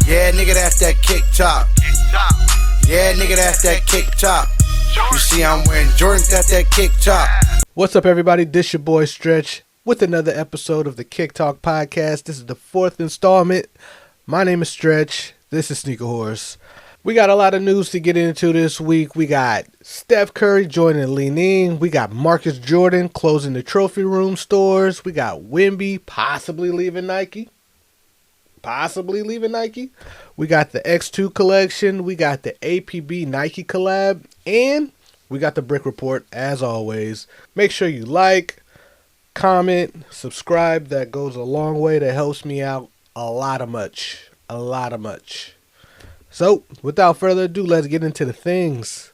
Yeah, nigga, that's that KickTalk. Yeah, nigga, that's that KickTalk. You see, I'm wearing Jordans, that's that KickTalk. What's up, everybody? This your boy Stretch with another episode of the KickTalk Podcast. This is the 4th installment. My name is Stretch. This is SneakerWhorez. We got a lot of news to get into this week. We got Steph Curry joining Li-Ning. We got Marcus Jordan closing the trophy room stores. We got Wemby possibly leaving Nike. We got the X2 collection. We got the APB Nike collab. And we got the Brick Report, as always. Make sure you like, comment, subscribe. That goes a long way. That helps me out a lot of much. So, without further ado, let's get into the things.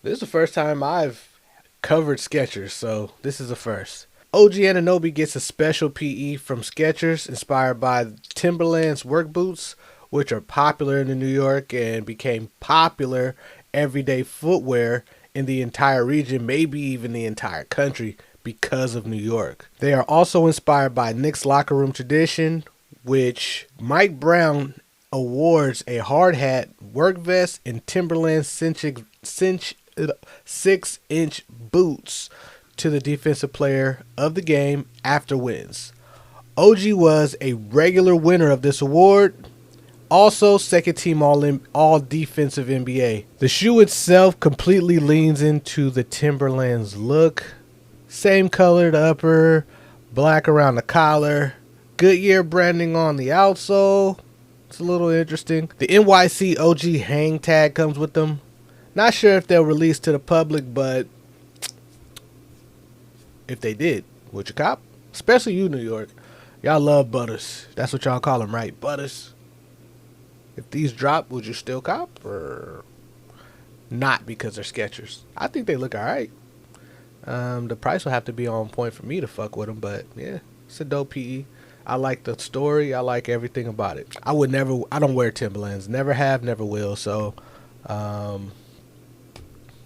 This is the first time I've covered Skechers, so this is a first. OG Anunoby gets a special PE from Skechers, inspired by Timberland's work boots, which are popular in New York and became popular everyday footwear in the entire region, maybe even the entire country, because of New York. They are also inspired by Knicks locker room tradition, which Mike Brown awards a hard hat, work vest, and Timberland 6-inch boots to the defensive player of the game after wins. OG was a regular winner of this award. Also, second team all defensive NBA. The shoe itself completely leans into the Timberland's look. Same colored upper, black around the collar, Goodyear branding on the outsole. It's a little interesting. The NYC OG hang tag comes with them. Not sure if they'll release to the public, but if they did, would you cop? Especially you, New York. Y'all love butters. That's what y'all call them, right? Butters. If these drop, would you still cop? Or not because they're Skechers? I think they look alright. The price will have to be on point for me to fuck with them, but yeah, it's a dope PE. I like the story. I like everything about it. I don't wear Timberlands. Never have, never will. So,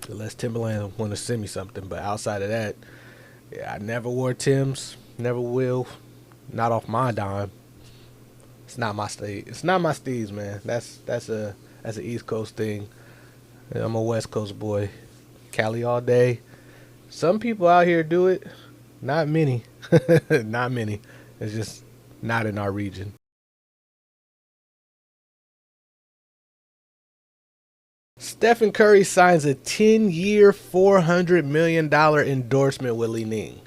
unless Timberland want to send me something, but outside of that, yeah, I never wore Timbs. Never will. Not off my dime. It's not my steez. It's not my steez, man. That's an East Coast thing. I'm a West Coast boy. Cali all day. Some people out here do it. Not many. Not many. It's just not in our region. Stephen Curry signs a 10-year, $400 million endorsement with Li-Ning.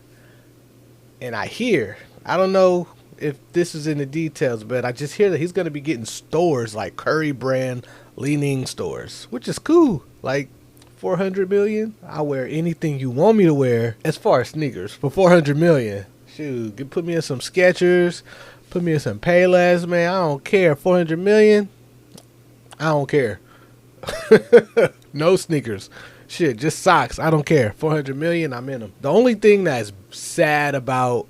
And I don't know if this is in the details, but I just hear that he's going to be getting stores like Curry brand Li-Ning stores, which is cool. Like, $400 million? I'll wear anything you want me to wear as far as sneakers for $400 million. Shoot, put me in some Skechers, put me in some Payless, man. I don't care. $400 million? I don't care. No sneakers. Shit, just socks. I don't care. $400 million, I'm in them. The only thing that's sad about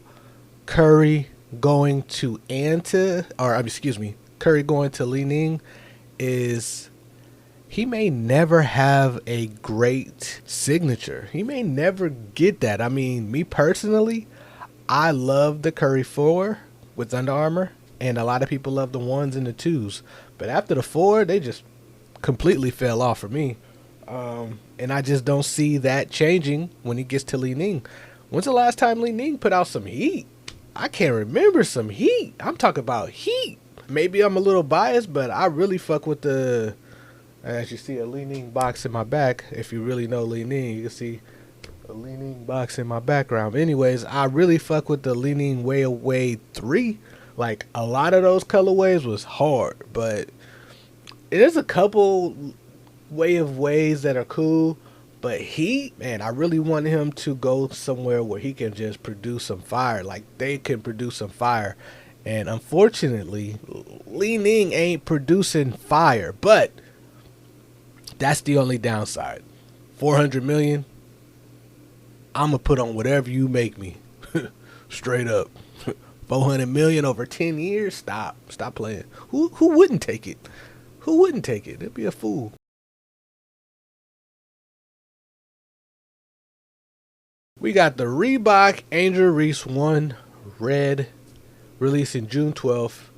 Curry going to Curry going to Li-Ning is he may never have a great signature. He may never get that. I mean, me personally, I love the Curry 4 with Under Armour, and a lot of people love the 1s and the 2s. But after the 4, they just completely fell off for me. And I just don't see that changing when he gets to Li-Ning. When's the last time Li-Ning put out some heat? I can't remember some heat. I'm talking about heat. Maybe I'm a little biased, but I really fuck with the... As you see a Li-Ning box in my back. If you really know Li-Ning, you can see a Li-Ning box in my background. But anyways, I really fuck with the Li-Ning Way Away 3. Like, a lot of those colorways was hard, but there's a couple Way of Ways that are cool. But man, I really want him to go somewhere where he can just produce some fire. Like, they can produce some fire. And unfortunately, Li-Ning ain't producing fire. But that's the only downside. $400 million. I'm going to put on whatever you make me. Straight up. $400 million over 10 years? Stop playing. Who wouldn't take it? Who wouldn't take it? It'd be a fool. We got the Reebok Angel Reese 1 red, releasing June 12th.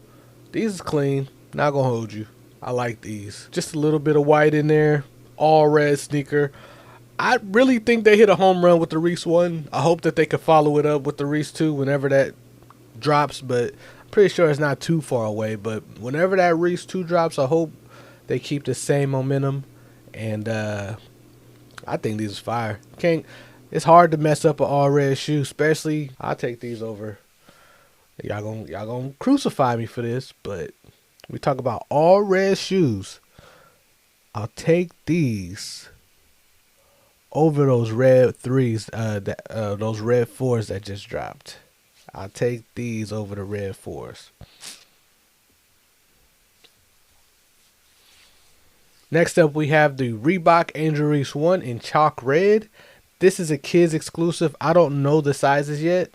These is clean, not gonna hold you. I like these. Just a little bit of white in there. All red sneaker. I really think they hit a home run with the Reese 1. I hope that they could follow it up with the Reese 2 whenever that drops, but I'm pretty sure it's not too far away. But whenever that Reese 2 drops, I hope they keep the same momentum. And I think these is fire. It's hard to mess up an all red shoe, especially I'll take these over. Y'all gonna crucify me for this, but we talk about all red shoes. I'll take these over those red 3s, those red 4s that just dropped. I'll take these over the red 4s. Next up, we have the Reebok Angel Reese 1 in chalk red. This is a kids exclusive. I don't know the sizes yet,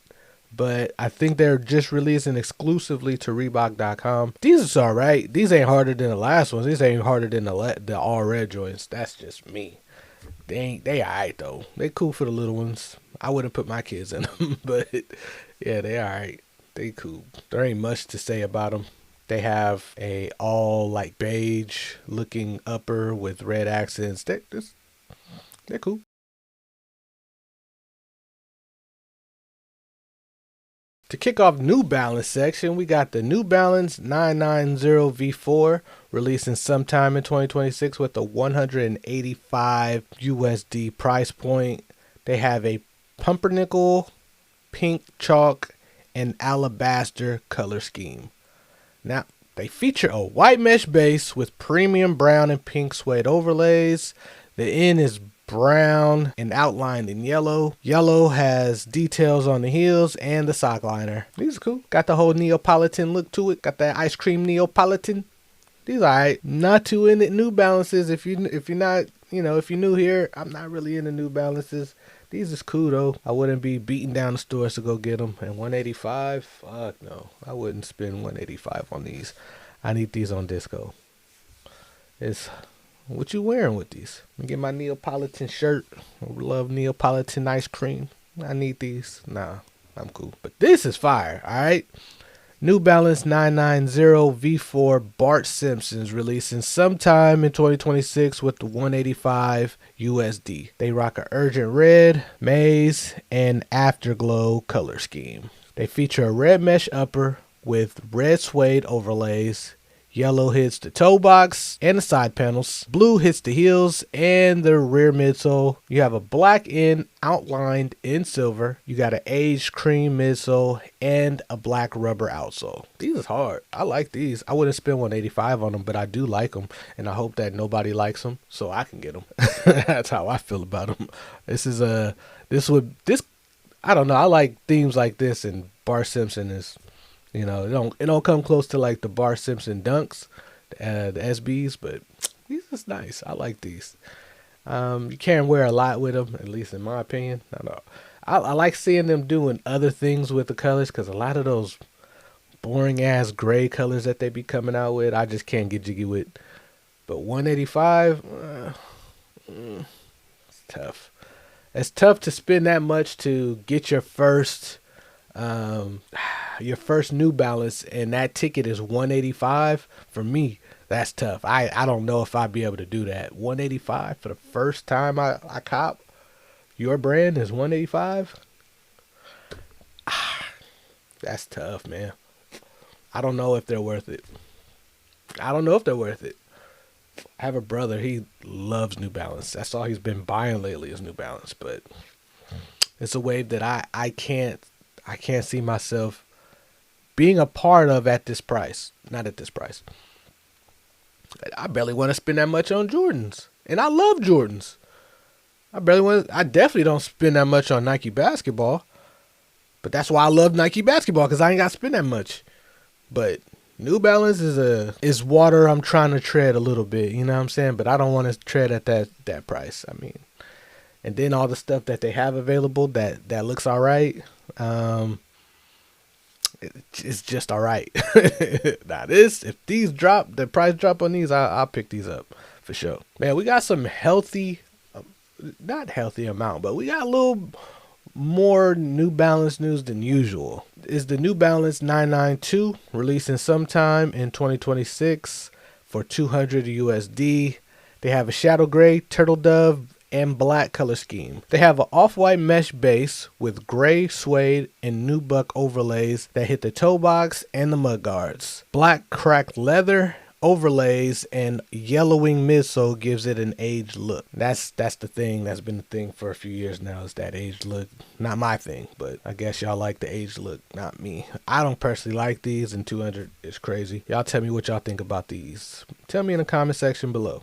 but I think they're just releasing exclusively to Reebok.com. These are alright. These ain't harder than the last ones. These ain't harder than the all red joints. That's just me. They alright though. They cool for the little ones. I wouldn't put my kids in them, but yeah, they alright. They cool. There ain't much to say about them. They have a all like beige looking upper with red accents. They're cool. To kick off New Balance section, we got the New Balance 990 V4 releasing sometime in 2026 with a $185 USD price point. They have a pumpernickel, pink chalk, and alabaster color scheme. Now, they feature a white mesh base with premium brown and pink suede overlays. The end is brown and outlined in yellow. Yellow has details on the heels and the sock liner. These are cool. Got the whole Neapolitan look to it. Got that ice cream Neapolitan. These are alright. Not too into New Balances. If you're not, if you're new here, I'm not really into New Balances. These is cool though. I wouldn't be beating down the stores to go get them. And 185, fuck no. I wouldn't spend 185 on these. I need these on disco. What you wearing with these? Let me get my Neapolitan shirt. I love Neapolitan ice cream. I need these. Nah, I'm cool. But this is fire, alright? New Balance 990 V4 Bart Simpsons releasing sometime in 2026 with the 185 USD. They rock a urgent red, maize, and afterglow color scheme. They feature a red mesh upper with red suede overlays. Yellow hits the toe box and the side panels. Blue hits the heels and the rear midsole. You have a black end outlined in silver. You got an aged cream midsole and a black rubber outsole. These is hard. I like these. I wouldn't spend 185 on them, but I do like them, and I hope that nobody likes them so I can get them. That's how I feel about them. I don't know. I like themes like this, and Bart Simpson is. It don't come close to like the Bart Simpson dunks, the SBs, but these is nice. I like these. You can't wear a lot with them, at least in my opinion. I like seeing them doing other things with the colors, because a lot of those boring ass gray colors that they be coming out with, I just can't get jiggy with. But 185, it's tough. It's tough to spend that much to get your first New Balance, and that ticket is 185. For me, that's tough. I don't know if I'd be able to do that. 185 for the first time I cop your brand is 185. That's tough, man. I don't know if they're worth it. I have a brother, he loves New Balance. That's all he's been buying lately is New Balance, but it's a wave that I can't see myself being a part of at this price. Not at this price. I barely want to spend that much on Jordans. And I love Jordans. I definitely don't spend that much on Nike basketball. But that's why I love Nike basketball, because I ain't got to spend that much. But New Balance is water I'm trying to tread a little bit, you know what I'm saying? But I don't want to tread at that price. I mean, and then all the stuff that they have available that looks all right. It's just all right. Now if these drop, the price drop on these, I'll pick these up for sure. Man, we got some healthy, not healthy amount, but we got a little more New Balance news than usual. Is the New Balance 992 releasing sometime in 2026 for $200 USD. They have a shadow gray, turtle dove, and black color scheme. They have an off-white mesh base with gray suede and nubuck overlays that hit the toe box and the mud guards. Black cracked leather overlays and yellowing midsole gives it an aged look. That's the thing. That's been the thing for a few years now, is that aged look. Not my thing, but I guess y'all like the aged look, not me. I don't personally like these, and 200 is crazy. Y'all tell me what y'all think about these. Tell me in the comment section below.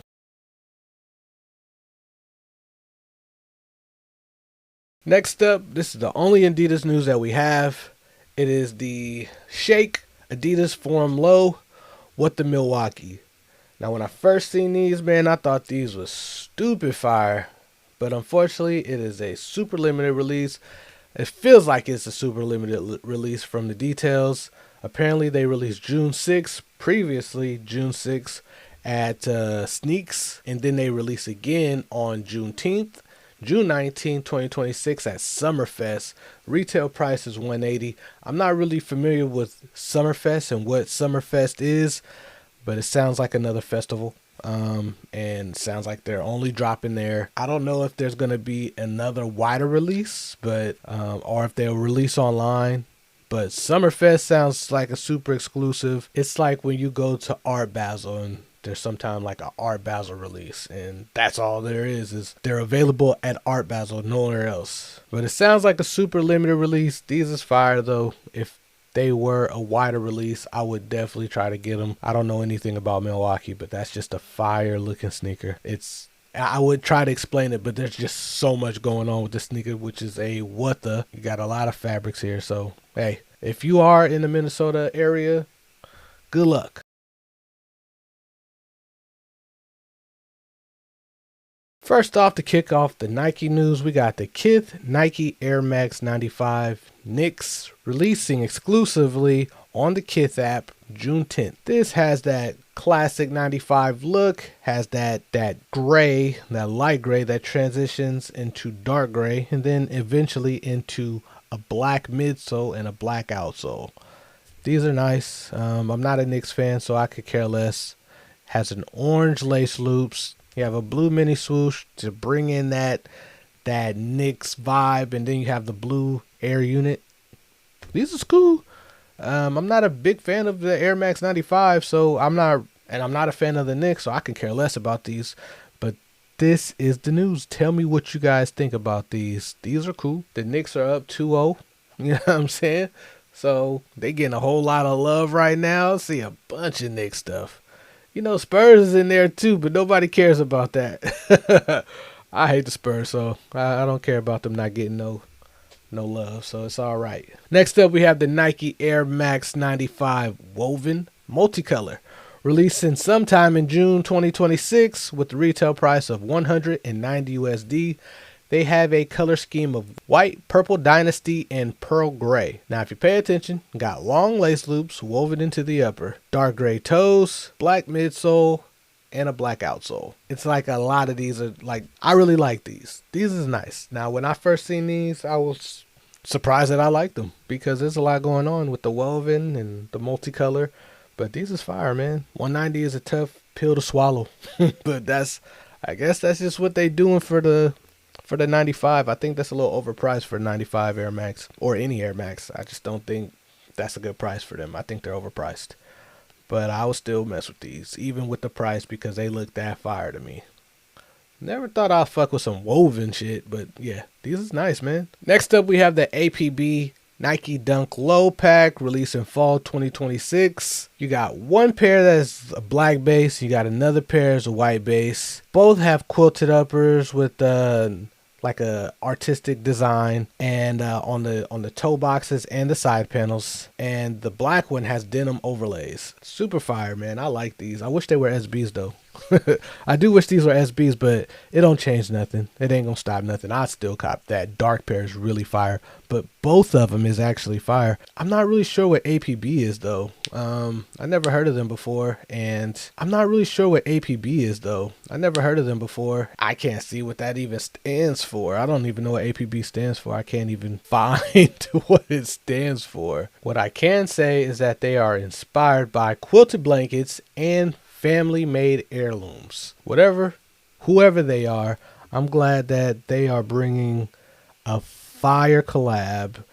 Next up, this is the only Adidas news that we have. It is the Shake Adidas Forum Low with the Milwaukee. Now, when I first seen these, man, I thought these was stupid fire. But unfortunately, it is a super limited release. It feels like it's a super limited release from the details. Apparently, they released June 6th, previously June 6th at Sneaks. And then they released again on Juneteenth. June 19, 2026 at Summerfest. Retail price is $180. I'm not really familiar with Summerfest and what Summerfest is, but it sounds like another festival. And sounds like they're only dropping there. I don't know if there's going to be another wider release, but or if they'll release online. But Summerfest sounds like a super exclusive. It's like when you go to Art Basel and there's sometime like an Art Basel release, and that's all there is they're available at Art Basel, nowhere else. But it sounds like a super limited release. These is fire though. If they were a wider release, I would definitely try to get them. I don't know anything about Milwaukee, but that's just a fire looking sneaker. I would try to explain it, but there's just so much going on with the sneaker, which is a what the. You got a lot of fabrics here, so hey, if you are in the Minnesota area, good luck. First off, to kick off the Nike news, we got the Kith Nike Air Max 95 Knicks releasing exclusively on the Kith app June 10th. This has that classic 95 look, has that gray, that light gray that transitions into dark gray, and then eventually into a black midsole and a black outsole. These are nice. I'm not a Knicks fan, so I could care less. Has an orange lace loops. You have a blue mini swoosh to bring in that Knicks vibe, and then you have the blue air unit. These are cool. I'm not a big fan of the Air Max 95, so I'm not a fan of the Knicks, so I can care less about these. But this is the news. Tell me what you guys think about these. These are cool. The Knicks are up 2-0. You know what I'm saying? So they getting a whole lot of love right now. I see a bunch of Knicks stuff. You know, Spurs is in there too, but nobody cares about that. I hate the Spurs, so I don't care about them not getting no love, so it's all right. Next up, we have the Nike Air Max 95 Woven Multicolor, releasing sometime in June 2026 with the retail price of $190 USD. They have a color scheme of white, purple dynasty, and pearl gray. Now, if you pay attention, got long lace loops woven into the upper, dark gray toes, black midsole, and a black outsole. It's like a lot of these are like, I really like these. These is nice. Now, when I first seen these, I was surprised that I liked them because there's a lot going on with the woven and the multicolor. But these is fire, man. 190 is a tough pill to swallow, but I guess that's just what they doing for the 95. I think that's a little overpriced for 95 Air Max or any Air Max. I just don't think that's a good price for them. I think they're overpriced. But I would still mess with these, even with the price, because they look that fire to me. Never thought I'd fuck with some woven shit, but yeah, these is nice, man. Next up, we have the APB Nike Dunk Low Pack releasing fall 2026. You got one pair that's a black base. You got another pair that's a white base. Both have quilted uppers with like a artistic design, and on the toe boxes and the side panels. And the black one has denim overlays. Super fire, man. I like these. I wish they were SBs though. I do wish these were SBs, but it don't change nothing. It ain't gonna stop nothing. I still cop that. Dark pair is really fire, but both of them is actually fire. I'm not really sure what APB is though. I never heard of them before, and I'm not really sure what APB is though. I never heard of them before. I can't see what that even stands for. I don't even know what APB stands for. I can't even find what it stands for. What I can say is that they are inspired by quilted blankets and family-made heirlooms. Whoever they are, I'm glad that they are bringing a fire collab.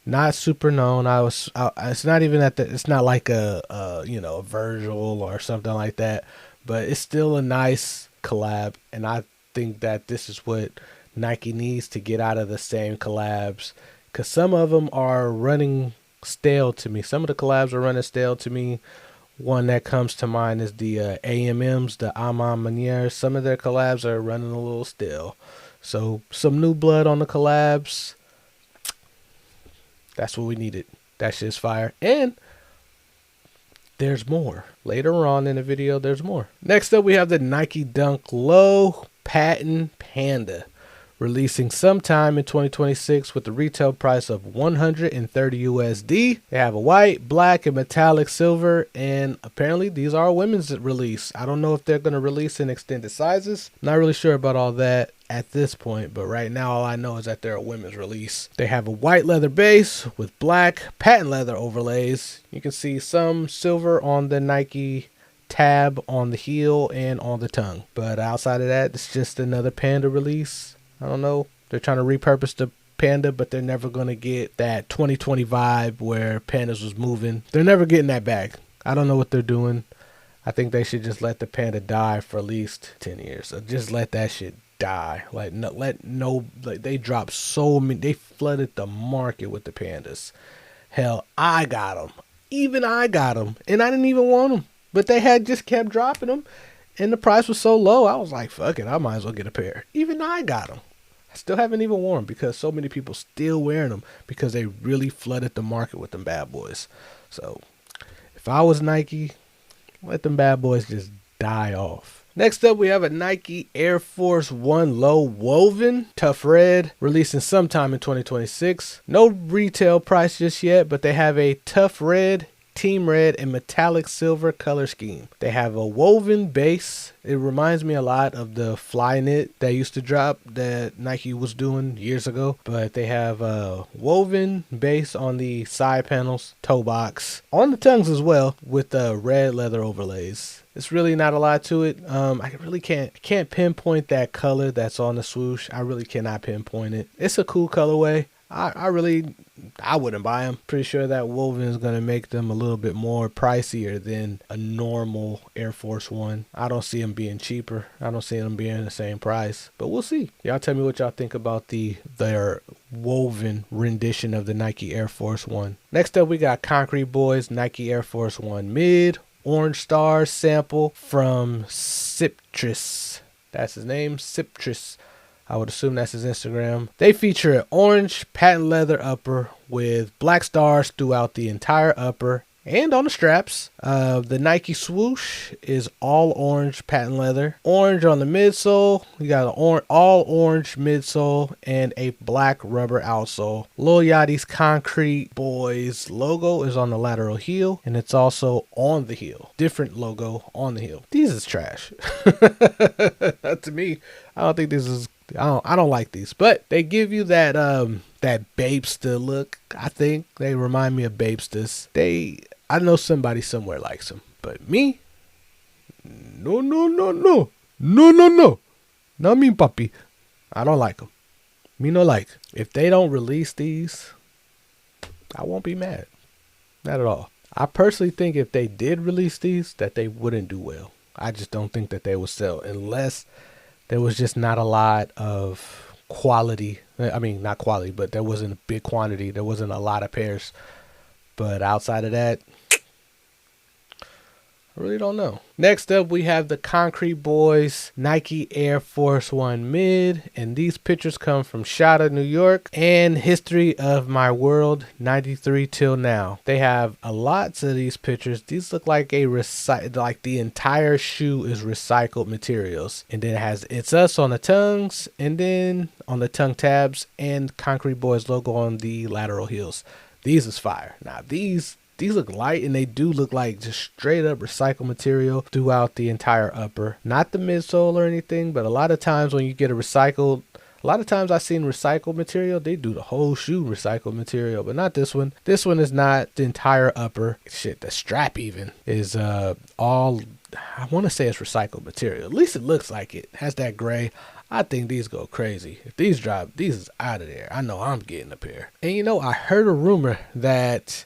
Not super known. It's not even that. It's not like a Virgil or something like that. But it's still a nice collab, and I think that this is what Nike needs to get out of the same collabs, because some of them are running stale to me. Some of the collabs are running stale to me. One that comes to mind is the AMMs, the Aman Manières. Some of their collabs are running a little stale. So some new blood on the collabs. That's what we needed. That shit's fire. And there's more. Later on in the video, there's more. Next up, we have the Nike Dunk Low Patent Panda, releasing sometime in 2026 with the retail price of 130 USD. They have a white, black, and metallic silver, and apparently these are a women's release. I don't know if they're going to release in extended sizes. Not really sure about all that at this point, but right now all I know is that they're a women's release. They have a white leather base with black patent leather overlays. You can see some silver on the Nike tab on the heel and on the tongue, but outside of that, it's just another Panda release. I don't know. They're trying to repurpose the Panda, but they're never going to get that 2020 vibe where Pandas was moving. They're never getting that back. I don't know what they're doing. I think they should just let the Panda die for at least 10 years. So just let that shit die. They dropped so many. They flooded the market with the Pandas. Hell, I got them. Even I got them. And I didn't even want them. But they had just kept dropping them. And the price was so low, I was like, fuck it, I might as well get a pair. Even I got them. I still haven't even worn them because so many people still wearing them because they really flooded the market with them bad boys. So if I was Nike, let them bad boys just die off. Next up, we have a Nike Air Force 1 Low Woven Tough Red, releasing sometime in 2026. No retail price just yet, but they have a Tough Red, Team Red, and metallic silver color scheme. They have a woven base. It reminds me a lot of the Flyknit that used to drop that Nike was doing years ago, but they have a woven base on the side panels, toe box, on the tongues as well, with the red leather overlays. It's really not a lot to it. I really can't pinpoint that color that's on the swoosh. I really cannot pinpoint it. It's a cool colorway. I wouldn't buy them. Pretty sure that woven is going to make them a little bit more pricier than a normal Air Force One. I don't see them being cheaper. I don't see them being the same price, but we'll see. Y'all tell me what y'all think about their woven rendition of the Nike Air Force One. Next up, we got Concrete Boys Nike Air Force One Mid Orange Stars sample from Skechers. That's his name, Skechers. I would assume that's his Instagram. They feature an orange patent leather upper with black stars throughout the entire upper and on the straps. The Nike swoosh is all orange patent leather. Orange on the midsole. You got an all orange midsole and a black rubber outsole. Lil Yachty's Concrete Boys logo is on the lateral heel, and it's also on the heel. Different logo on the heel. These is trash. To me, I don't think this is. I don't like these, but they give you that Babesta look. I think they remind me of Babestas. I know somebody somewhere likes them, but me, no, not me, puppy. I don't like them. Me no like. If they don't release these, I won't be mad. Not at all. I personally think if they did release these, that they wouldn't do well. I just don't think that they would sell unless there was just not a lot of quality. I mean, not quality, but there wasn't a big quantity. There wasn't a lot of pairs. But outside of that, I really don't know. Next up, we have the Concrete Boys Nike Air Force One Mid. And these pictures come from Shada, New York. And History of My World, 93 till now. They have a lots of these pictures. These look like like the entire shoe is recycled materials. And then it has It's Us on the tongues. And then on the tongue tabs. And Concrete Boys logo on the lateral heels. These is fire. Now, these look light, and they do look like just straight up recycled material throughout the entire upper. Not the midsole or anything, but a lot of times when you get a lot of times I've seen recycled material, they do the whole shoe recycled material, but not this one. This one is not the entire upper. Shit, the strap even is all, I want to say it's recycled material. At least it looks like it. Has that gray. I think these go crazy. If these drop, these is out of there. I know I'm getting a pair. And you know, I heard a rumor that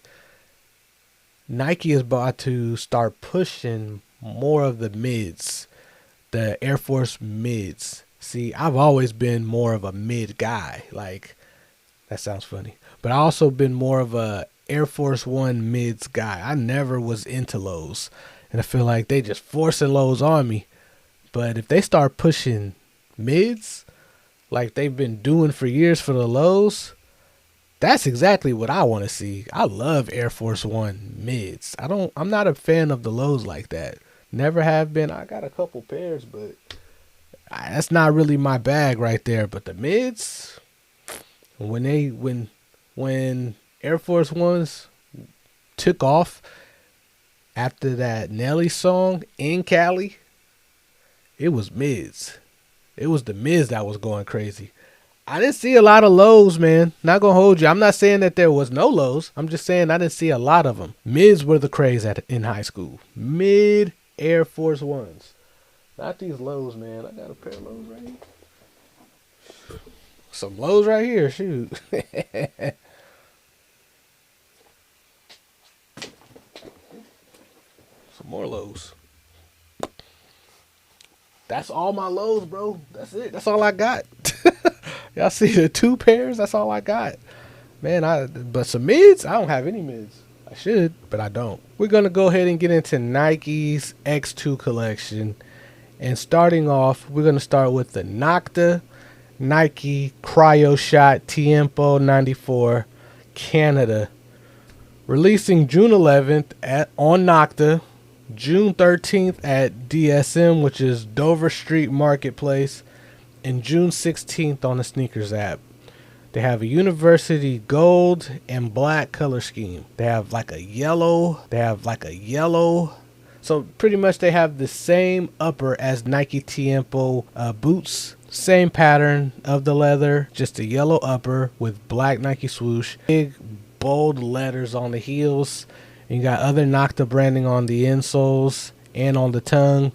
Nike is about to start pushing more of the mids, the Air Force mids. See, I've always been more of a mid guy. Like, that sounds funny. But I also been more of a Air Force One mids guy. I never was into lows. And I feel like they just forcing lows on me. But if they start pushing mids, like they've been doing for years for the lows, that's exactly what I want to see. I love Air Force One mids. I'm not a fan of the lows like that. Never have been. I got a couple pairs, but that's not really my bag right there. But the mids, when Air Force Ones took off after that Nelly song in Cali, it was mids. It was the mids that was going crazy. I didn't see a lot of lows, man. Not gonna hold you. I'm not saying that there was no lows. I'm just saying I didn't see a lot of them. Mids were the craze in high school. Mid Air Force Ones. Not these lows, man. I got a pair of lows right here. Some lows right here. Shoot. Some more lows. That's all my lows, bro. That's it. That's all I got. Y'all see the two pairs? That's all I got. Man, but some mids? I don't have any mids. I should, but I don't. We're going to go ahead and get into Nike's X2 collection. And starting off, we're going to start with the NOCTA Nike Cryoshot Tiempo 94 Canada. Releasing June 11th on NOCTA. June 13th at DSM, which is Dover Street Marketplace. And June 16th on the Sneakers app. They have a university gold and black color scheme. They have like a yellow. So pretty much they have the same upper as Nike Tiempo boots. Same pattern of the leather. Just a yellow upper with black Nike swoosh. Big bold letters on the heels. And you got other NOCTA branding on the insoles and on the tongue.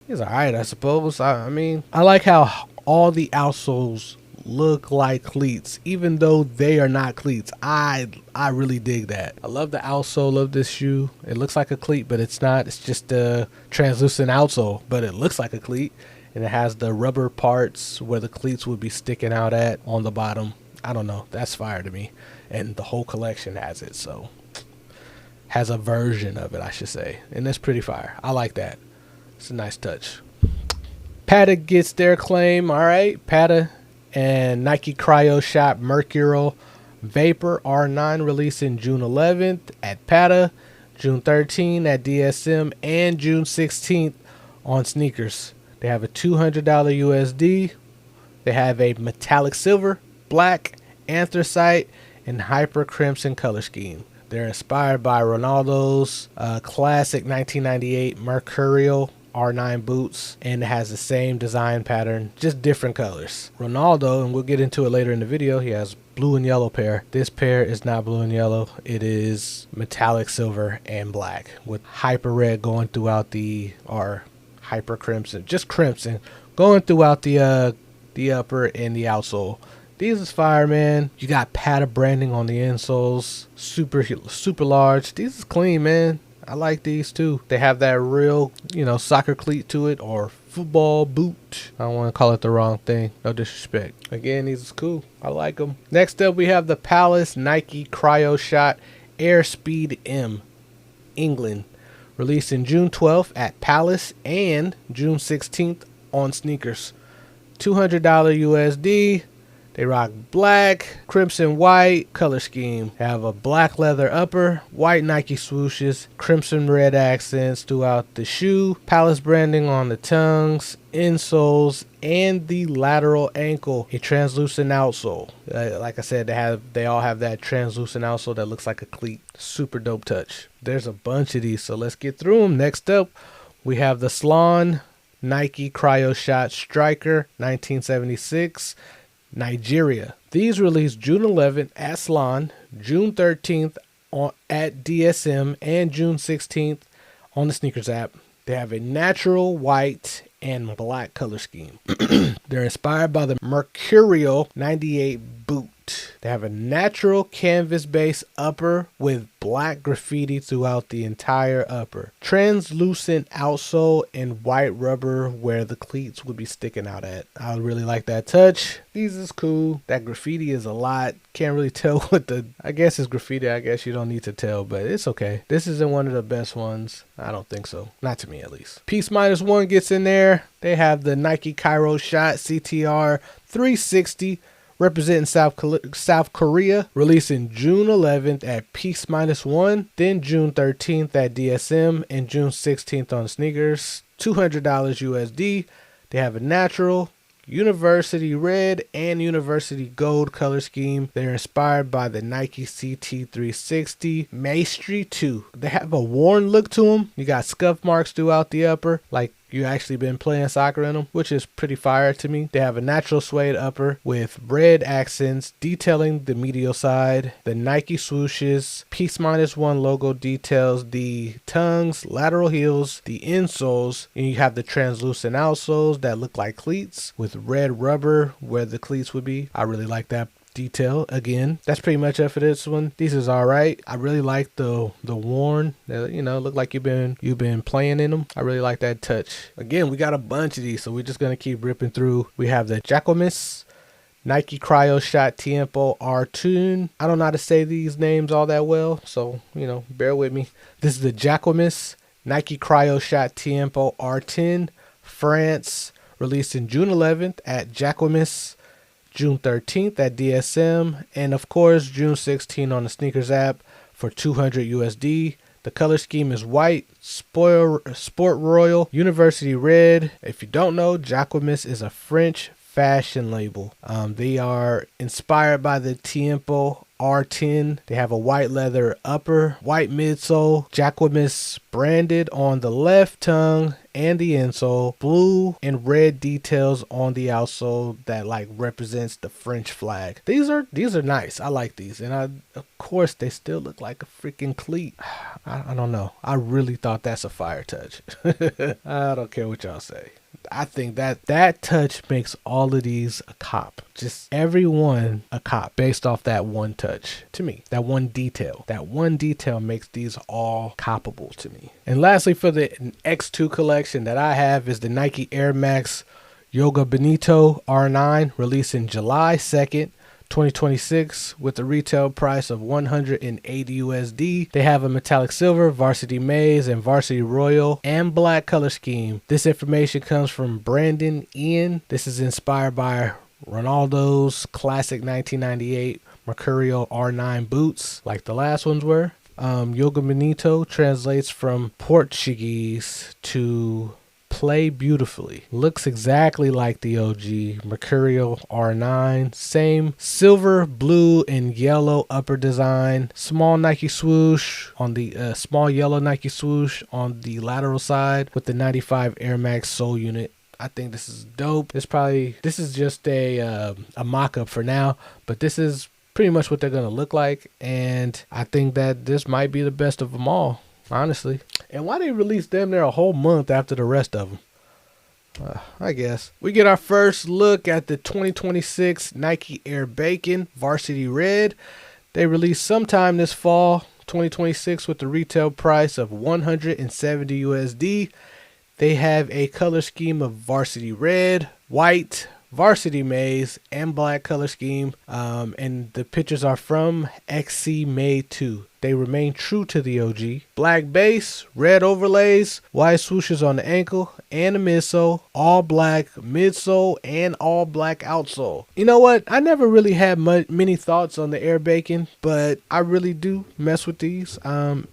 It's alright, I suppose. I mean, I like how all the outsoles look like cleats, even though they are not cleats. I really dig that. I love the outsole of this shoe. It looks like a cleat, but it's not. It's just a translucent outsole, but it looks like a cleat. And it has the rubber parts where the cleats would be sticking out at on the bottom. I don't know. That's fire to me. And the whole collection has it, so has a version of it, I should say. And that's pretty fire. I like that. It's a nice touch. Patta gets their claim. All right. Patta and Nike Cryoshot Mercurial Vapor R9 releasing June 11th at Patta, June 13th at DSM, and June 16th on sneakers. They have a $200 USD. They have a metallic silver, black, anthracite, and hyper crimson color scheme. They're inspired by Ronaldo's classic 1998 Mercurial R9 boots, and it has the same design pattern, just different colors. Ronaldo, and we'll get into it later in the video, he has blue and yellow pair. This pair is not blue and yellow. It is metallic silver and black with hyper red going throughout the, or hyper crimson, just crimson going throughout the upper and the outsole. These is fire, man. You got Patta branding on the insoles, super large. These is clean, man. I like these too. They have that real, soccer cleat to it, or football boot. I don't want to call it the wrong thing. No disrespect. Again, these is cool. I like them. Next up, we have the Palace Nike Cryoshot Air Speed M. England. Releasing June 12th at Palace and June 16th on Sneakers. $200 USD. They rock black, crimson white color scheme. Have a black leather upper, white Nike swooshes, crimson red accents throughout the shoe, Palace branding on the tongues, insoles, and the lateral ankle. A translucent outsole. Like I said, they all have that translucent outsole that looks like a cleat. Super dope touch. There's a bunch of these, so let's get through them. Next up, we have the Salon Nike Cryoshot Striker 1976. Nigeria. These released June 11th at Salon, June 13th at DSM, and June 16th on the Sneakers app. They have a natural white and black color scheme. They're inspired by the Mercurial 98 boot. They have a natural canvas base upper with black graffiti throughout the entire upper. Translucent outsole and white rubber where the cleats would be sticking out at. I really like that touch. These is cool. That graffiti is a lot. Can't really tell what I guess it's graffiti. I guess you don't need to tell, but it's okay. This isn't one of the best ones. I don't think so. Not to me, at least. PEACEMINUSONE gets in there. They have the Nike Cryoshot CTR 360 representing South Korea, releasing June 11th at PEACEMINUSONE, then June 13th at DSM, and June 16th on Sneakers. $200 USD. They have a natural, University red, and University gold color scheme. They're inspired by the Nike CT360 Maestri 2. They have a worn look to them. You got scuff marks throughout the upper, like you actually been playing soccer in them, which is pretty fire to me. They have a natural suede upper with red accents detailing the medial side. The Nike swooshes, PEACEMINUSONE logo details the tongues, lateral heels, the insoles, and you have the translucent outsoles that look like cleats with red rubber where the cleats would be. I really like that detail. Again, that's pretty much it for this one. These is all right. I really like the worn, look like you've been playing in them. I really like that touch. Again, we got a bunch of these, so we're just gonna keep ripping through. We have the Jacquemus Nike Cryoshot Tiempo R2. I don't know how to say these names all that well, so bear with me. This is the Jacquemus Nike Cryoshot Tiempo R10, France, released in June 11th at Jacquemus, June 13th at DSM, and of course June 16th on the Sneakers app for $200 USD. The color scheme is white, sport royal, university red. If you don't know, Jacquemus is a French fashion label. They are inspired by the Tiempo R10. They have a white leather upper, white midsole, Jacquemus branded on the left tongue and the insole, blue and red details on the outsole that represents the French flag. These are nice. I like these, and of course they still look like a freaking cleat. I don't know. I really thought that's a fire touch. I don't care what y'all say. I think that touch makes all of these a cop. Just every one a cop based off that one touch to me. That one detail. That one detail makes these all coppable to me. And lastly, for the X2 collection that I have is the Nike Air Max Joga Bonito R9, released in July 2nd. 2026 with a retail price of $180 USD. They have a metallic silver, varsity maize, and varsity royal and black color scheme. This information comes from Brandon Ian. This is inspired by Ronaldo's classic 1998 Mercurial R9 boots, like the last ones were. Joga Bonito translates from Portuguese to play beautifully. Looks exactly like the OG Mercurial R9. Same silver, blue, and yellow upper design. Small Nike swoosh on the small yellow Nike swoosh on the lateral side with the 95 Air Max sole unit. I think this is dope. This is just a mock-up for now, but this is pretty much what they're gonna look like, and I think that this might be the best of them all, honestly. And why they release them there a whole month after the rest of them? I guess. We get our first look at the 2026 Nike Air Bakin Varsity Red. They released sometime this fall, 2026, with the retail price of $170 USD. They have a color scheme of varsity red, white, varsity maize, and black color scheme. And the pictures are from XC May 2. They remain true to the OG. Black base, red overlays, white swooshes on the ankle and the midsole, all black midsole and all black outsole. You know what? I never really had many thoughts on the Air Bakin, but I really do mess with these.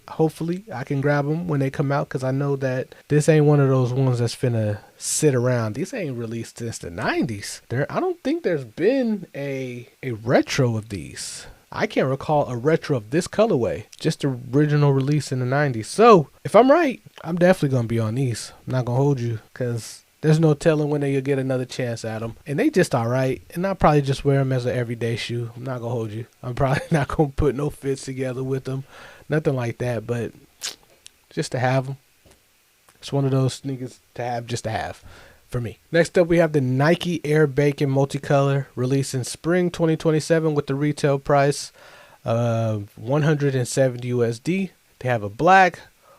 Hopefully I can grab them when they come out, because I know that this ain't one of those ones that's finna sit around. These ain't released since the 90s. I don't think there's been a retro of these. I can't recall a retro of this colorway, just the original release in the 90s. So if I'm right, I'm definitely going to be on these. I'm not going to hold you, because there's no telling when you'll get another chance at them. And they just all right. And I'll probably just wear them as an everyday shoe. I'm not going to hold you. I'm probably not going to put no fits together with them. Nothing like that, but just to have them. It's one of those sneakers to have, just to have. For me. Next up, we have the Nike Air Bakin multicolor, released in spring 2027 with the retail price of $170 USD. They have a black,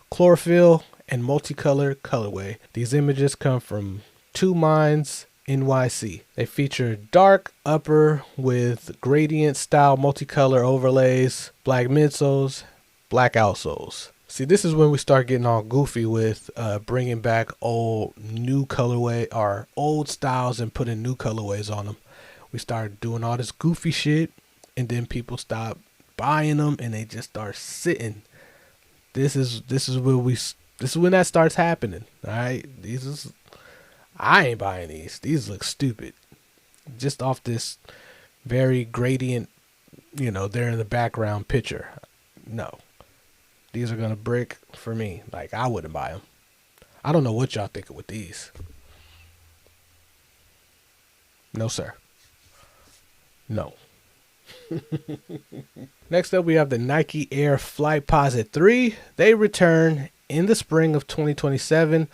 chlorophyll, and multicolor colorway. These images come from Two Minds NYC. They feature dark upper with gradient style multicolor overlays, black midsoles, black outsoles. See, this is when we start getting all goofy with bringing back new colorway or old styles and putting new colorways on them. We start doing all this goofy shit, and then people stop buying them and they just start sitting. This is when that starts happening. All right, I ain't buying these. These look stupid, just off this very gradient. They're in the background picture. No. These are going to brick for me. Like, I wouldn't buy them. I don't know what y'all thinking with these. No, sir. No. Next up, we have the Nike Air Flightposite 3. They return in the spring of 2027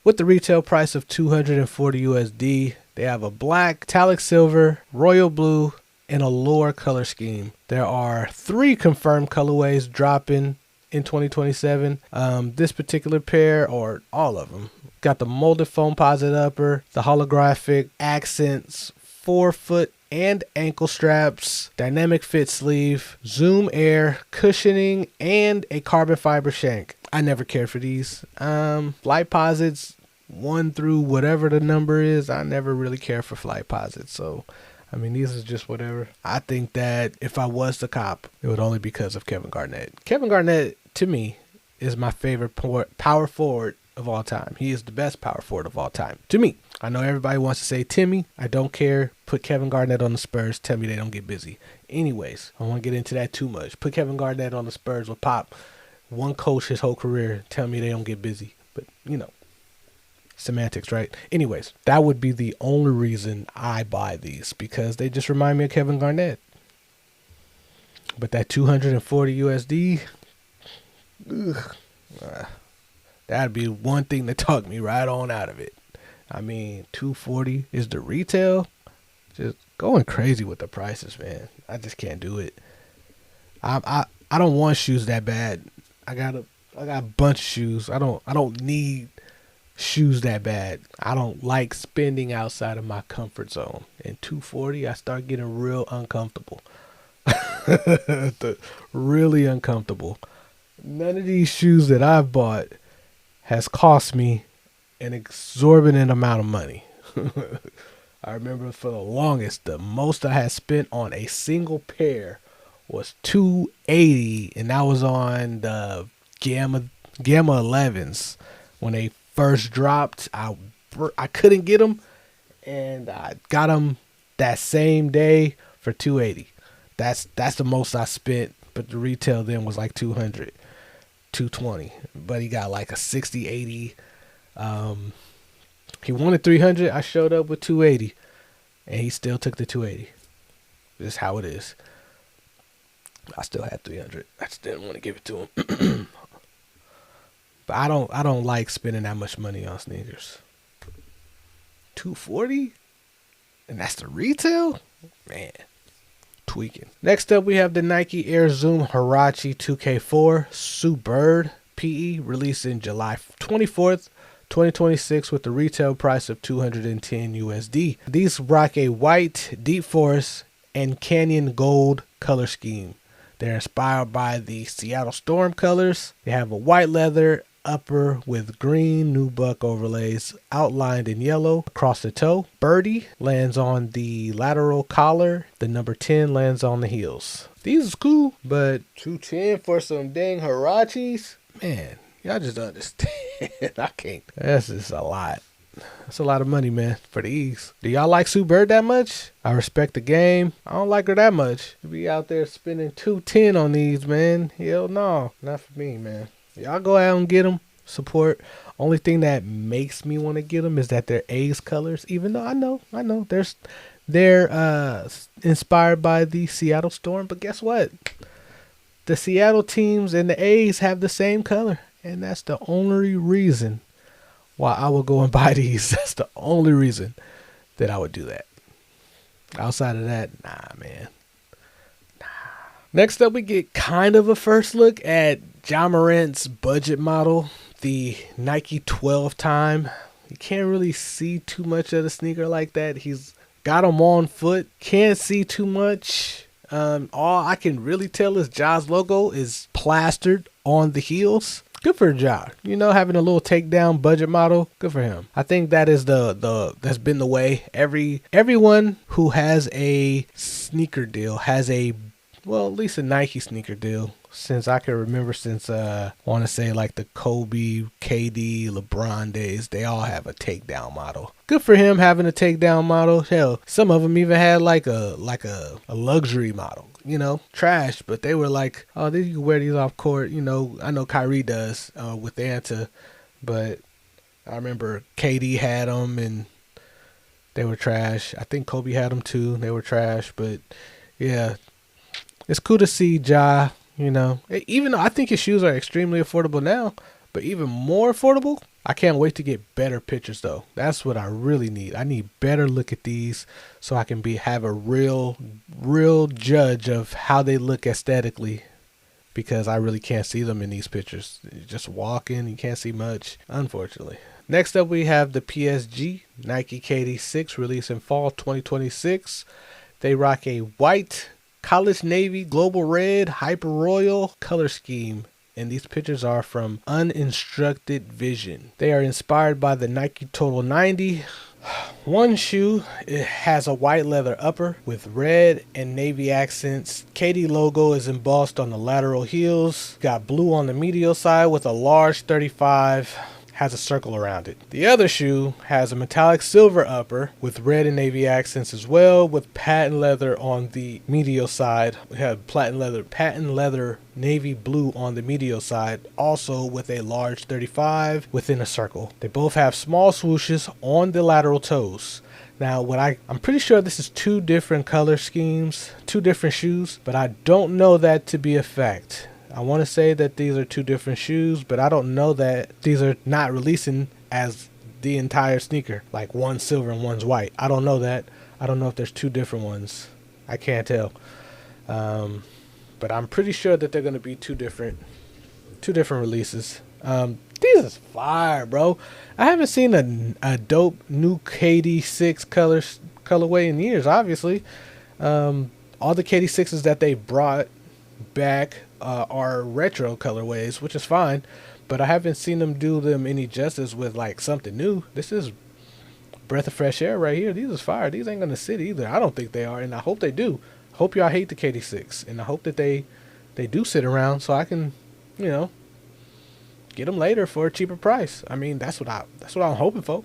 with the retail price of $240 USD. They have a black, metallic silver, royal blue, and allure color scheme. There are 3 confirmed colorways dropping in 2027. This particular pair, or all of them, got the molded foamposite upper, the holographic accents, forefoot and ankle straps, dynamic fit sleeve, zoom air, cushioning, and a carbon fiber shank. I never cared for these. Flightposites 1 through whatever the number is, I never really care for Flightposites. So I mean, these are just whatever. I think that if I was the cop, it would only be because of Kevin Garnett. Kevin Garnett, to me, is my favorite power forward of all time. He is the best power forward of all time. To me. I know everybody wants to say Timmy. I don't care. Put Kevin Garnett on the Spurs. Tell me they don't get busy. Anyways, I won't get into that too much. Put Kevin Garnett on the Spurs with Pop. One coach his whole career. Tell me they don't get busy. But, semantics, right? Anyways, that would be the only reason I buy these, because they just remind me of Kevin Garnett. But that $240 USD, that'd be one thing to talk me right on out of it. I mean, $240 is the retail. Just going crazy with the prices, man. I just can't do it. I don't want shoes that bad. I got a bunch of shoes. I don't need shoes that bad. I don't like spending outside of my comfort zone. And $240, I start getting real uncomfortable. Really uncomfortable. None of these shoes that I've bought has cost me an exorbitant amount of money. I remember for the longest, the most I had spent on a single pair was $280, and that was on the Gamma 11s when they first dropped. I couldn't get them, and I got them that same day for $280. That's the most I spent, but the retail then was like $200, $220. But he got like a 60, 80. He wanted $300. I showed up with $280, and he still took the $280. This is how it is. I still had $300. I just didn't want to give it to him. But I don't like spending that much money on sneakers. $240, and that's the retail? Man, tweaking. Next up, we have the Nike Air Zoom Huarache 2K4 Sue Bird PE, released in July 24th, 2026 with the retail price of $210 USD. These rock a white, deep forest, and canyon gold color scheme. They're inspired by the Seattle Storm colors. They have a white leather upper with green nubuck overlays outlined in yellow across the toe. Birdie lands on the lateral collar. The number 10 lands on the heels. These is cool, but $210 for some dang Huaraches? Man, y'all just don't understand. I can't. That's just a lot. That's a lot of money, man, for these. Do y'all like Sue Bird that much? I respect the game. I don't like her that much. To be out there spending $210 on these, man. Hell no. Not for me, man. Y'all go out and get them. Support. Only thing that makes me want to get them is that they're A's colors. Even though I know. They're inspired by the Seattle Storm. But guess what? The Seattle teams and the A's have the same color. And that's the only reason why I would go and buy these. That's the only reason that I would do that. Outside of that, nah, man. Nah. Next up, we get kind of a first look at Ja Morant's budget model, the Nike 12 time. You can't really see too much of the sneaker like that. He's got them on foot. Can't see too much. All I can really tell is Ja's logo is plastered on the heels. Good for Ja. You know, having a little takedown budget model. Good for him. I think that is that's been the way. Everyone who has a sneaker deal has at least a Nike sneaker deal. Since I can remember, I want to say like the Kobe, KD, LeBron days, they all have a takedown model. Good for him having a takedown model. Hell, some of them even had like a luxury model. You know, trash, but they were like, oh, you can wear these off court. You know, I know Kyrie does with Anta, but I remember KD had them and they were trash. I think Kobe had them too. They were trash, but yeah, it's cool to see Ja. You know, even though I think his shoes are extremely affordable now, but even more affordable, I can't wait to get better pictures though. That's what I really need. I need better look at these so I can have a real judge of how they look aesthetically, because I really can't see them in these pictures. You're just walking, you can't see much, unfortunately. Next up, we have the PSG Nike KD6 released in fall 2026. They rock a white, college navy, global red, hyper royal color scheme, and these pictures are from Uninstructed Vision. They are inspired by the Nike Total 90. One shoe, it has a white leather upper with red and navy accents. KD logo is embossed on the lateral heels. Got blue on the medial side with a large 35. Has a circle around it. The other shoe has a metallic silver upper with red and navy accents as well, with patent leather on the medial side. We have patent leather navy blue on the medial side, also with a large 35 within a circle. They both have small swooshes on the lateral toes. Now, I'm pretty sure this is two different color schemes, two different shoes, but I don't know that to be a fact. I want to say that these are two different shoes, but I don't know that these are not releasing as the entire sneaker, like one's silver and one's white. I don't know that. I don't know if there's two different ones. I can't tell. But I'm pretty sure that they're going to be two different releases. These is fire, bro. I haven't seen a dope new KD6 colorway in years, obviously. All the KD6s that they brought back are retro colorways, which is fine, but I haven't seen them do them any justice with like something new. This is breath of fresh air right here. These is fire. These ain't gonna sit either. I don't think they are, and I hope they do. Hope y'all hate the KD6, and I hope that they do sit around so I can, you know, get them later for a cheaper price. I mean, that's what I'm hoping for,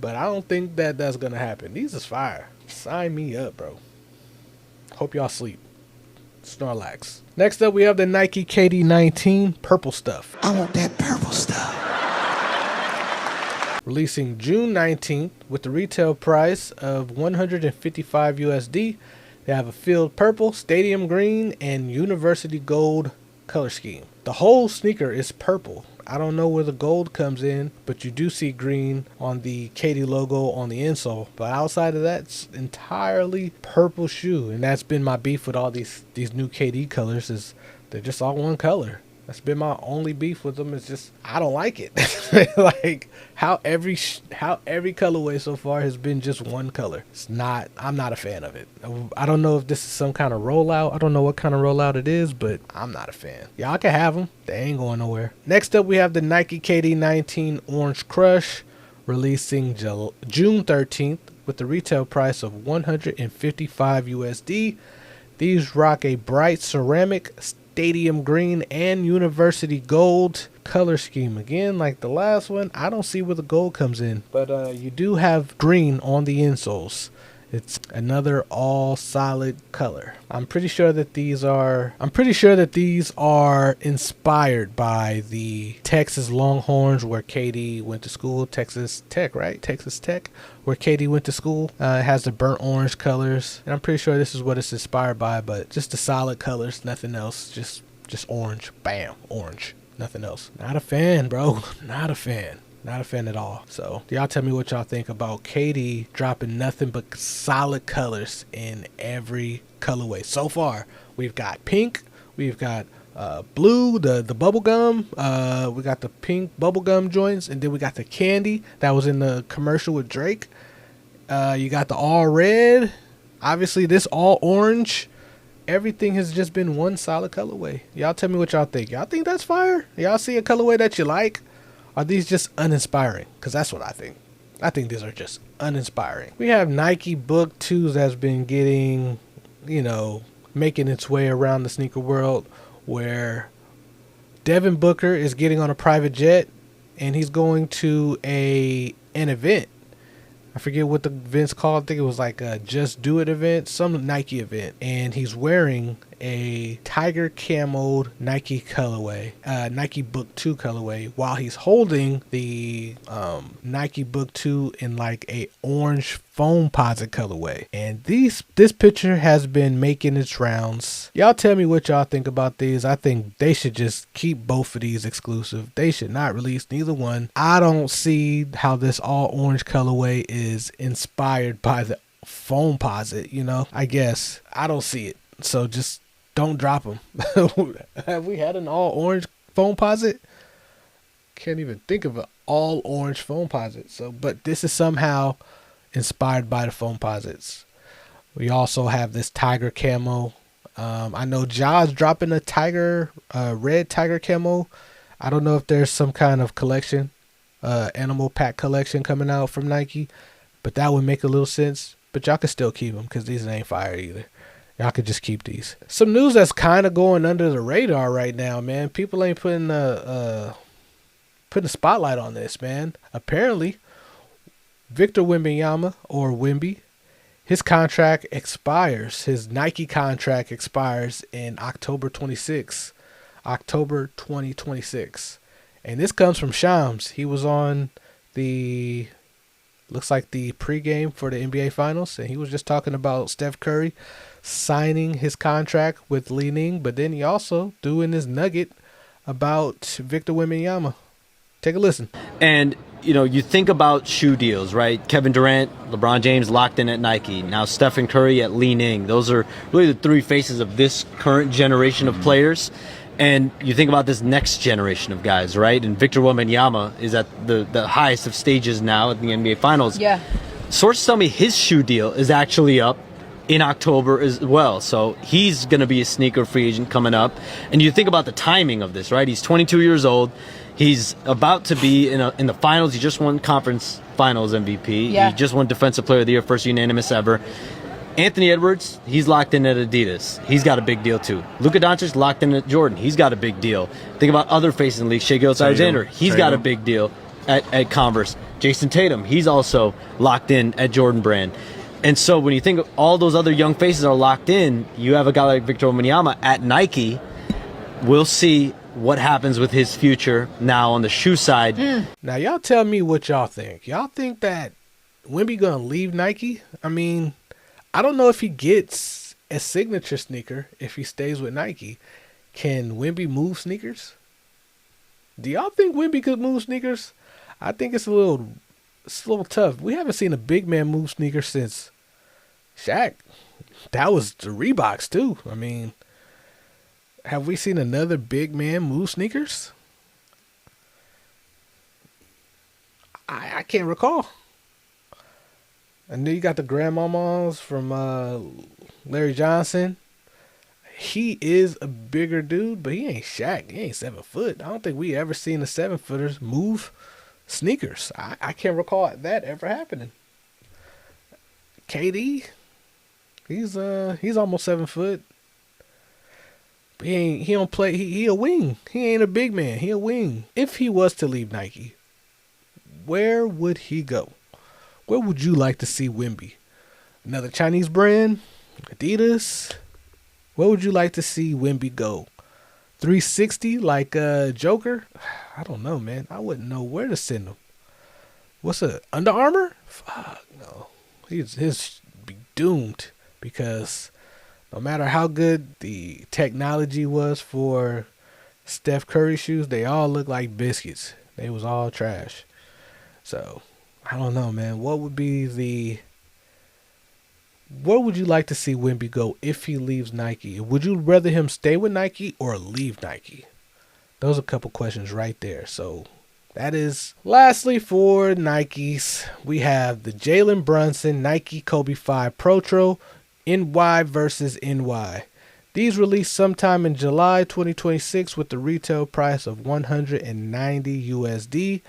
but I don't think that that's gonna happen. These is fire. Sign me up, bro. Hope y'all sleep. Snorlax. Next up, we have the Nike KD19 purple stuff. I want that purple stuff. Releasing June 19th with the retail price of $155 USD. They have a field purple, stadium green, and university gold color scheme. The whole sneaker is purple. I don't know where the gold comes in, but you do see green on the KD logo on the insole. But outside of that, it's entirely purple shoe. And that's been my beef with all these new KD colors, is they're just all one color. That's been my only beef with them. It's just I don't like it. Like how every colorway so far has been just one color. It's not. I'm not a fan of it. I don't know if this is some kind of rollout. I don't know what kind of rollout it is, but I'm not a fan. Y'all can have them. They ain't going nowhere. Next up, we have the Nike KD19 Orange Crush, releasing June 13th with the retail price of $155 USD. These rock a bright ceramic, stadium green, and university gold color scheme. Again, like the last one, I don't see where the gold comes in, but you do have green on the insoles. It's another all solid color. I'm pretty sure that these are inspired by the Texas Longhorns where KD went to school. Texas Tech, right? Texas Tech, where KD went to school. It has the burnt orange colors, and I'm pretty sure this is what it's inspired by, but just the solid colors, nothing else. Just orange. Bam, orange. Nothing else. Not a fan, bro. Not a fan. Not a fan at all. So y'all tell me what y'all think about KD dropping nothing but solid colors in every colorway. So far, we've got pink, we've got blue, the bubble gum, we got the pink bubble gum joints, and then we got the candy that was in the commercial with Drake. You got the all red, obviously this all orange. Everything has just been one solid colorway. Y'all tell me what y'all think. Y'all think that's fire? Y'all see a colorway that you like? Are these just uninspiring? Because that's what I think. I think these are just uninspiring. We have Nike Book 2s that's been getting, making its way around the sneaker world, where Devin Booker is getting on a private jet and he's going to an event. I forget what the event's called. I think it was like a Just Do It event, some Nike event. And he's wearing a tiger camoed Nike colorway, Nike Book 2 colorway, while he's holding the Nike Book 2 in like a orange Foamposite colorway. And this picture has been making its rounds. Y'all tell me what y'all think about these. I think they should just keep both of these exclusive. They should not release neither one. I don't see how this all orange colorway is inspired by the Foamposite, I guess. I don't see it. So just don't drop them. Have we had an all orange Foamposite? Can't even think of an all orange Foamposite. So, but this is somehow inspired by the Foamposites. We also have this tiger camo. I know Ja's dropping a red tiger camo. I don't know if there's some kind of collection, animal pack collection coming out from Nike, but that would make a little sense. But y'all can still keep them because these ain't fire either. Y'all could just keep these. Some news that's kind of going under the radar right now, man. People ain't putting a spotlight on this, man. Apparently, Victor Wembanyama, or Wemby, his contract expires. His Nike contract expires in October 2026. And this comes from Shams. He was on the pregame for the NBA Finals, and he was just talking about Steph Curry signing his contract with Li-Ning, but then he also threw in his nugget about Victor Wembanyama. Take a listen. And you think about shoe deals, right? Kevin Durant, LeBron James locked in at Nike. Now Stephen Curry at Li-Ning. Those are really the three faces of this current generation of players. And you think about this next generation of guys, right? And Victor Wembanyama is at the highest of stages now at the NBA Finals. Yeah. Sources tell me his shoe deal is actually up in October as well. So he's going to be a sneaker free agent coming up. And you think about the timing of this, right? He's 22 years old. He's about to be in the finals. He just won conference finals MVP. Yeah. He just won Defensive Player of the Year, first unanimous ever. Anthony Edwards, he's locked in at Adidas. He's got a big deal too. Luka Doncic locked in at Jordan. He's got a big deal. Think about other faces in the league. Shai Gilgeous-Alexander, he's got a big deal at Converse. Jason Tatum, he's also locked in at Jordan Brand. And so when you think of all those other young faces are locked in, you have a guy like Victor Wembanyama at Nike. We'll see what happens with his future now on the shoe side. Now, y'all tell me what y'all think. Y'all think that Wemby going to leave Nike? I mean, I don't know if he gets a signature sneaker if he stays with Nike. Can Wemby move sneakers? Do y'all think Wemby could move sneakers? I think it's a little tough. We haven't seen a big man move sneakers since Shaq. That was the Reeboks too. I mean, Have we seen another big man move sneakers? I can't recall. I know you got the grandmamas from Larry Johnson. He is a bigger dude, but he ain't Shaq. He ain't 7 foot. I don't think we ever seen the 7-footers move sneakers. I can't recall that ever happening. KD, he's almost 7 foot. But he don't play. He a wing. He ain't a big man. He a wing. If he was to leave Nike, where would he go? Where would you like to see Wemby? Another Chinese brand? Adidas? Where would you like to see Wemby go? 360 like Joker? I don't know, man. I wouldn't know where to send him. What's Under Armour? Fuck no. His be doomed, because no matter how good the technology was for Steph Curry shoes, they all look like biscuits. They was all trash. So, I don't know, man. Where would you like to see Wemby go if he leaves Nike? Would you rather him stay with Nike or leave Nike? Those are a couple questions right there. So, that is lastly for Nikes. We have the Jalen Brunson Nike Kobe 5 Protro NY versus NY. These released sometime in July 2026 with the retail price of $190 USD.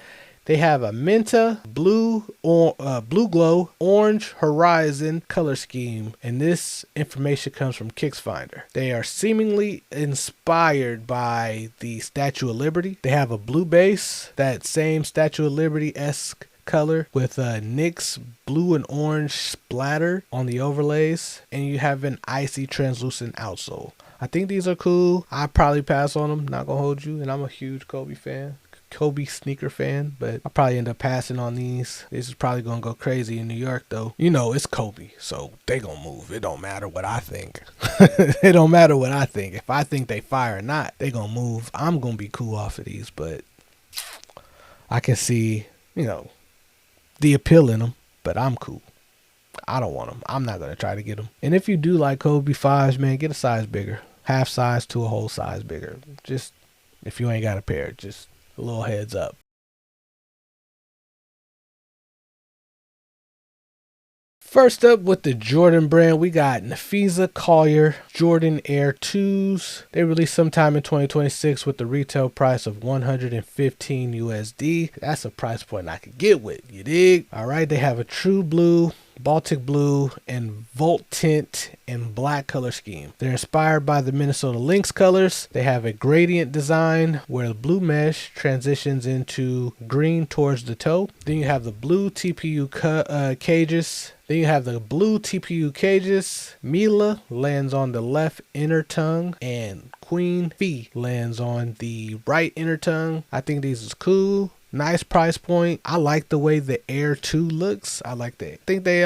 They have a Menta, Blue Glow, Orange Horizon color scheme, and this information comes from Kicksfinder. They are seemingly inspired by the Statue of Liberty. They have a blue base, that same Statue of Liberty-esque color with Knicks blue and orange splatter on the overlays, and you have an icy translucent outsole. I think these are cool. I'd probably pass on them, not gonna hold you, and I'm a huge Kobe sneaker fan, but I'll probably end up passing on these. This is probably gonna go crazy in New York though. You know, it's Kobe, so they gonna move. It don't matter what I think. It don't matter what I think. If I think they fire or not, they gonna move. I'm gonna be cool off of these, but I can see, the appeal in them, but I'm cool. I don't want them. I'm not gonna try to get them. And if you do like Kobe 5s, man, get a size bigger. Half size to a whole size bigger. Just, if you ain't got a pair, just a little heads up. First up with the Jordan brand, we got Nafisa Collier Jordan Air 2s. They released sometime in 2026 with the retail price of $115 USD. That's a price point I could get with, you dig? All right, they have a true blue, Baltic blue, and Volt tint and black color scheme. They're inspired by the Minnesota Lynx colors. They have a gradient design where the blue mesh transitions into green towards the toe. Then you have the blue TPU cages. Then you have the blue TPU cages. Mila lands on the left inner tongue, and Queen Fee lands on the right inner tongue. I think these is cool. Nice price point. I like the way the Air 2 looks. I like that. I think they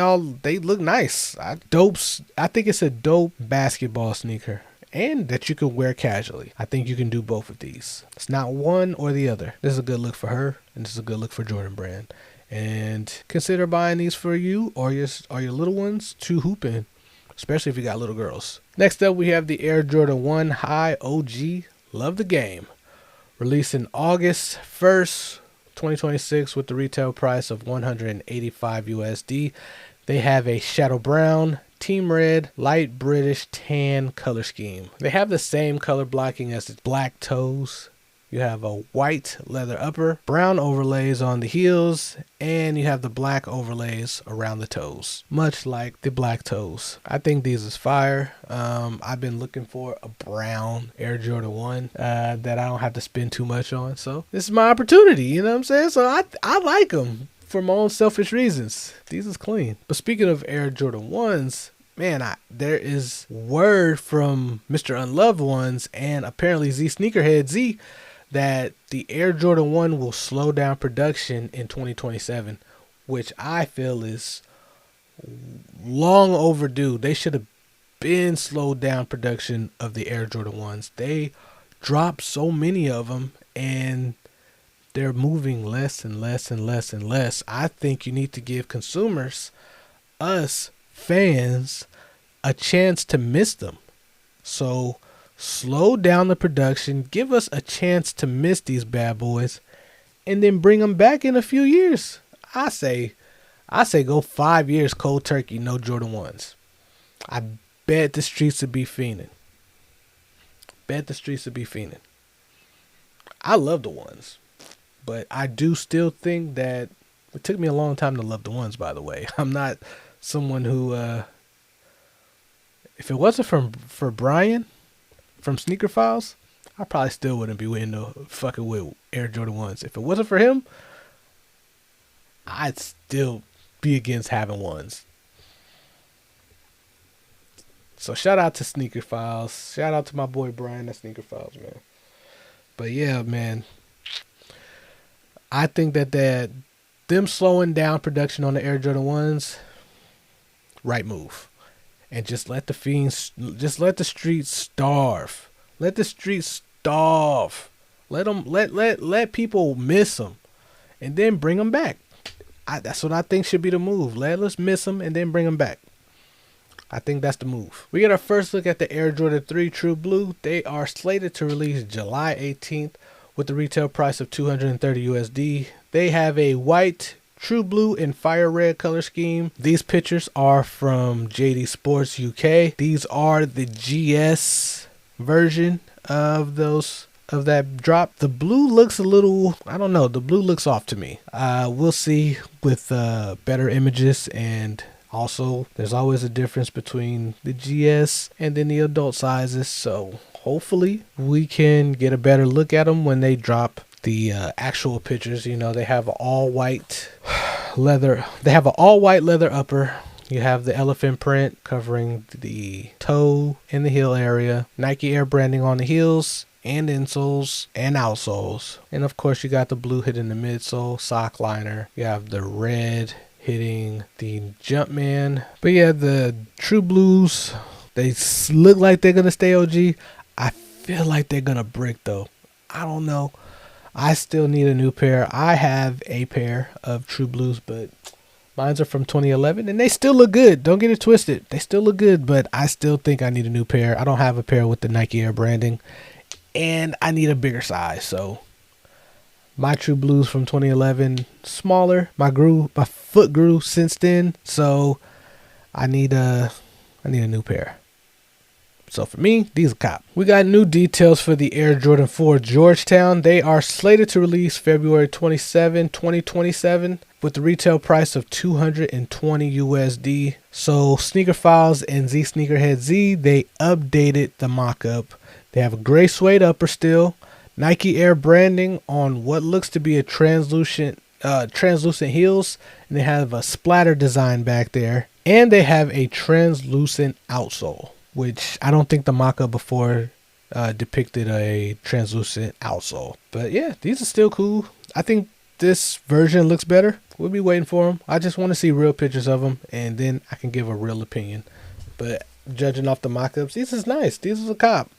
look nice. I think it's a dope basketball sneaker, and that you can wear casually. I think you can do both of these. It's not one or the other. This is a good look for her, and this is a good look for Jordan brand. And consider buying these for you or your little ones to hoop in, especially if you got little girls. Next up, we have the Air Jordan 1 High OG Love the Game. Released in August 1st, 2026 with the retail price of $185 USD. They have a shadow brown, team red, light British tan color scheme. They have the same color blocking as the black toes. You have a white leather upper, brown overlays on the heels, and you have the black overlays around the toes, much like the black toes. I think these is fire. I've been looking for a brown Air Jordan 1 that I don't have to spend too much on. So this is my opportunity, you know what I'm saying? So I like them for my own selfish reasons. These is clean. But speaking of Air Jordan 1s, man, there is word from Mr. Unloved Ones and apparently Z Sneakerhead Z that the Air Jordan 1 will slow down production in 2027, which I feel is long overdue. They should have been slowed down production of the Air Jordan 1s. They dropped so many of them, and they're moving less and less and less and less. I think you need to give consumers, us fans, a chance to miss them. So slow down the production, give us a chance to miss these bad boys, and then bring them back in a few years. I say go 5 years cold turkey, no Jordan 1s. I bet the streets would be fiending. I love the ones, but I do still think that it took me a long time to love the ones, by the way. I'm not someone who, if it wasn't for Brian from Sneaker Files, I probably still wouldn't be fucking with Air Jordan 1s. If it wasn't for him, I'd still be against having ones. So shout out to Sneaker Files. Shout out to my boy Brian at Sneaker Files, man. But yeah, man, I think that them slowing down production on the Air Jordan 1s, right move. And just let the streets starve. Let the streets starve. Let people miss them, and then bring them back. That's what I think should be the move. Let us miss them and then bring them back. I think that's the move. We get our first look at the Air Jordan 3 True Blue. They are slated to release July 18th with the retail price of $230 USD. They have a white, true blue, and fire red color scheme. These pictures are from JD Sports UK. These are the GS version of that drop. The blue looks a little, I don't know, the blue looks off to me. We'll see with better images, and also there's always a difference between the GS and then the adult sizes, so hopefully we can get a better look at them when they drop the actual pictures. You know, they have all white leather. They have an all white leather upper. You have the elephant print covering the toe and the heel area. Nike Air branding on the heels and insoles and outsoles. And of course you got the blue hitting the midsole, sock liner. You have the red hitting the Jumpman. But yeah, the True Blues, they look like they're going to stay OG. I feel like they're going to brick though. I don't know. I still need a new pair. I have a pair of True Blues, but mines are from 2011 and they still look good. Don't get it twisted. They still look good, but I still think I need a new pair. I don't have a pair with the Nike Air branding, and I need a bigger size. So my True Blues from 2011, smaller. My foot grew since then, so I need a new pair. So for me, these are cop. We got new details for the Air Jordan 4 Georgetown. They are slated to release February 27, 2027 with the retail price of $220 USD. So Sneaker Files and Z Sneakerhead Z, they updated the mock-up. They have a gray suede upper still, Nike Air branding on what looks to be a translucent heels, and they have a splatter design back there, and they have a translucent outsole, which I don't think the mock-up before depicted a translucent outsole. But yeah, these are still cool. I think this version looks better. We'll be waiting for them. I just want to see real pictures of them, and then I can give a real opinion. But judging off the mock-ups, this is nice. These is a cop.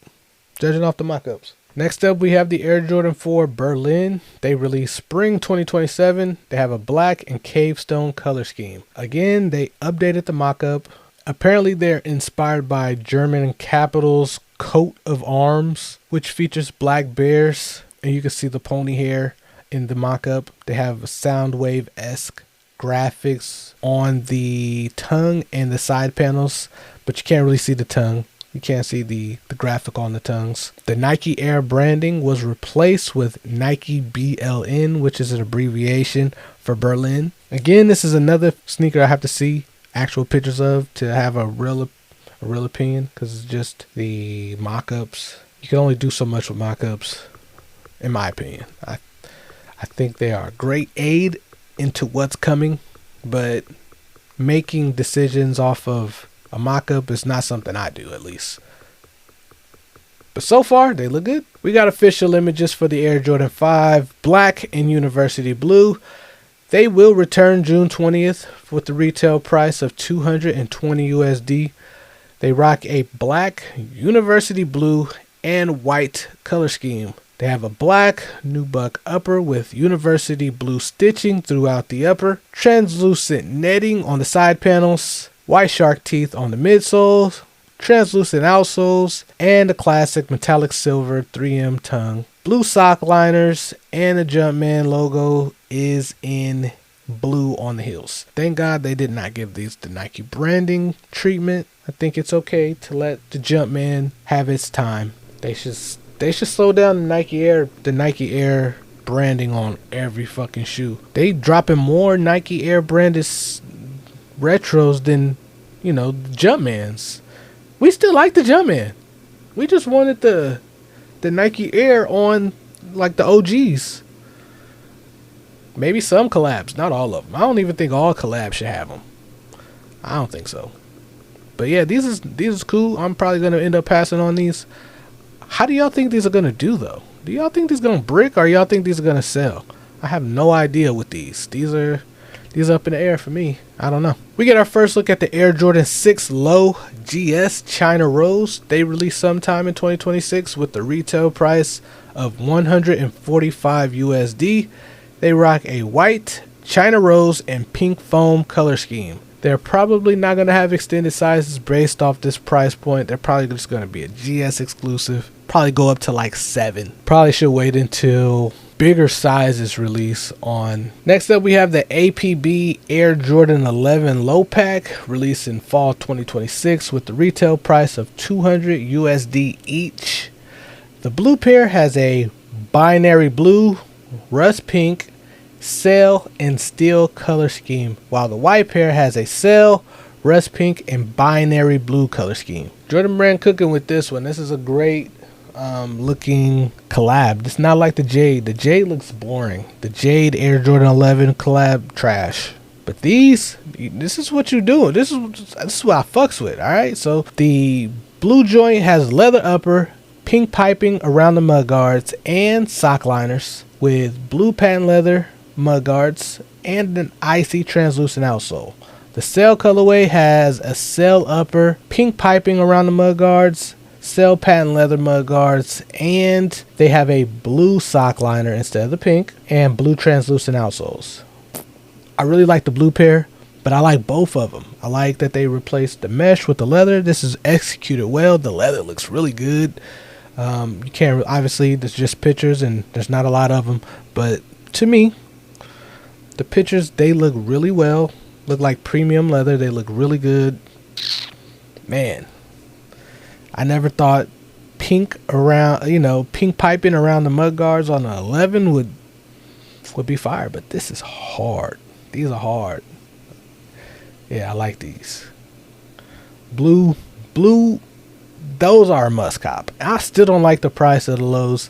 Judging off the mock-ups. Next up, we have the Air Jordan 4 Berlin. They released spring 2027. They have a black and cave stone color scheme. Again, they updated the mock-up. Apparently, they're inspired by German capital's coat of arms, which features black bears, and you can see the pony hair in the mock-up. They have Soundwave-esque graphics on the tongue and the side panels, but you can't really see the tongue. You can't see the graphic on the tongues. The Nike Air branding was replaced with Nike BLN, which is an abbreviation for Berlin. Again, this is another sneaker I have to see actual pictures of to have a real opinion, because it's just the mock-ups. You can only do so much with mock-ups, in my opinion. I think they are a great aid into what's coming, but making decisions off of a mock-up is not something I do, at least. But so far, they look good. We got official images for the Air Jordan 5 Black and University Blue. They will return June 20th with the retail price of $220 USD. They rock a black, University Blue, and white color scheme. They have a black nubuck upper with University Blue stitching throughout the upper, translucent netting on the side panels, white shark teeth on the midsoles, translucent outsoles, and the classic metallic silver 3M tongue. Blue sock liners, and the Jumpman logo is in blue on the heels. Thank God they did not give these the Nike branding treatment. I think it's okay to let the Jumpman have its time. They should slow down the Nike Air branding on every fucking shoe. They dropping more Nike Air branded retros than, the Jumpmans. We still like the Jumpman. We just wanted the Nike Air on like the OGs. Maybe some collabs, not all of them. I don't even think all collabs should have them. I don't think so. But yeah, these is cool. I'm probably gonna end up passing on these. How do y'all think these are gonna do though? Do y'all think these gonna brick, or y'all think these are gonna sell? I have no idea with these. These are up in the air for me. I don't know. We get our first look at the Air Jordan 6 Low GS China Rose. They released sometime in 2026 with the retail price of 145 USD. They rock a white, China Rose, and pink foam color scheme. They're probably not going to have extended sizes based off this price point. They're probably just going to be a GS exclusive. Probably go up to like 7. Probably should wait until bigger sizes release on. Next up, we have the APB Air Jordan 11 Low Pack, released in fall 2026 with the retail price of 200 USD each. The blue pair has a binary blue, rust pink, sail, and steel color scheme, while the white pair has a sail, rust pink, and binary blue color scheme. Jordan Brand cooking with this one. This is a great looking collab. It's not like the Jade. The Jade looks boring. The Jade Air Jordan 11 collab, trash. But this is what you do. This is what I fucks with. All right. So the blue joint has leather upper, pink piping around the mudguards and sock liners, with blue patent leather mudguards and an icy translucent outsole. The sail colorway has a sail upper, pink piping around the mudguards, sail patent leather mudguards, and they have a blue sock liner instead of the pink, and blue translucent outsoles. I really like the blue pair, but I like both of them. I like that they replaced the mesh with the leather. This is executed well. The leather looks really good. You can't, obviously there's just pictures and there's not a lot of them, but to me, the pictures, they look really well. Look like premium leather. They look really good. Man, I never thought pink around, pink piping around the mudguards on the 11 would be fire, but this is hard. These are hard. Yeah, I like these. Blue, those are a must cop. I still don't like the price of the lows.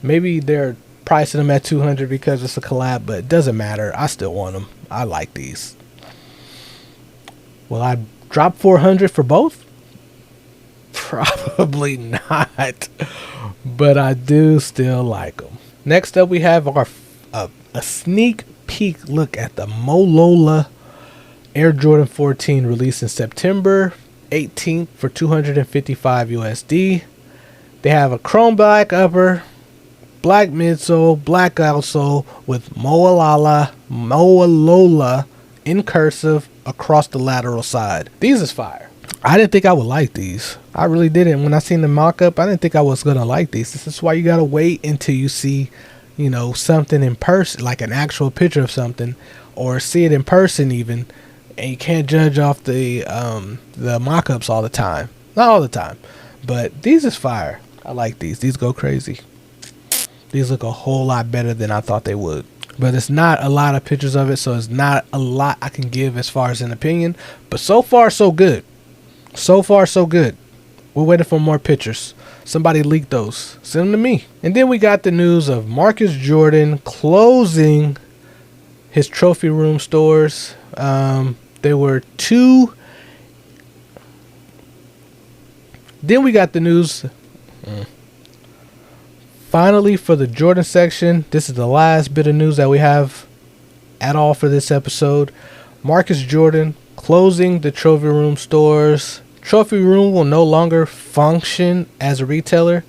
Maybe they're pricing them at 200 because it's a collab, but it doesn't matter. I still want them. I like these. Will I drop 400 for both? Probably not, but I do still like them. Next up, we have our a sneak peek look at the Molola Air Jordan 14, released in September 18th for 255 USD. They have a chrome black upper, black midsole, black outsole with Molola in cursive across the lateral side. These is fire. I didn't think I would like these. I really didn't. When I seen the mock-up, I didn't think I was going to like these. This is why you got to wait until you see, something in person, like an actual picture of something, or see it in person even, and you can't judge off the mock-ups all the time. Not all the time, but these is fire. I like these. These go crazy. These look a whole lot better than I thought they would. But it's not a lot of pictures of it, so it's not a lot I can give as far as an opinion. But so far, so good. So far, so good. We're waiting for more pictures. Somebody leaked those. Send them to me. And then we got the news of Marcus Jordan closing his trophy room stores. There were 2. Then we got the news. Finally, for the Jordan section, this is the last bit of news that we have at all for this episode. Marcus Jordan closing the trophy room stores. Trophy room will no longer function as a retailer.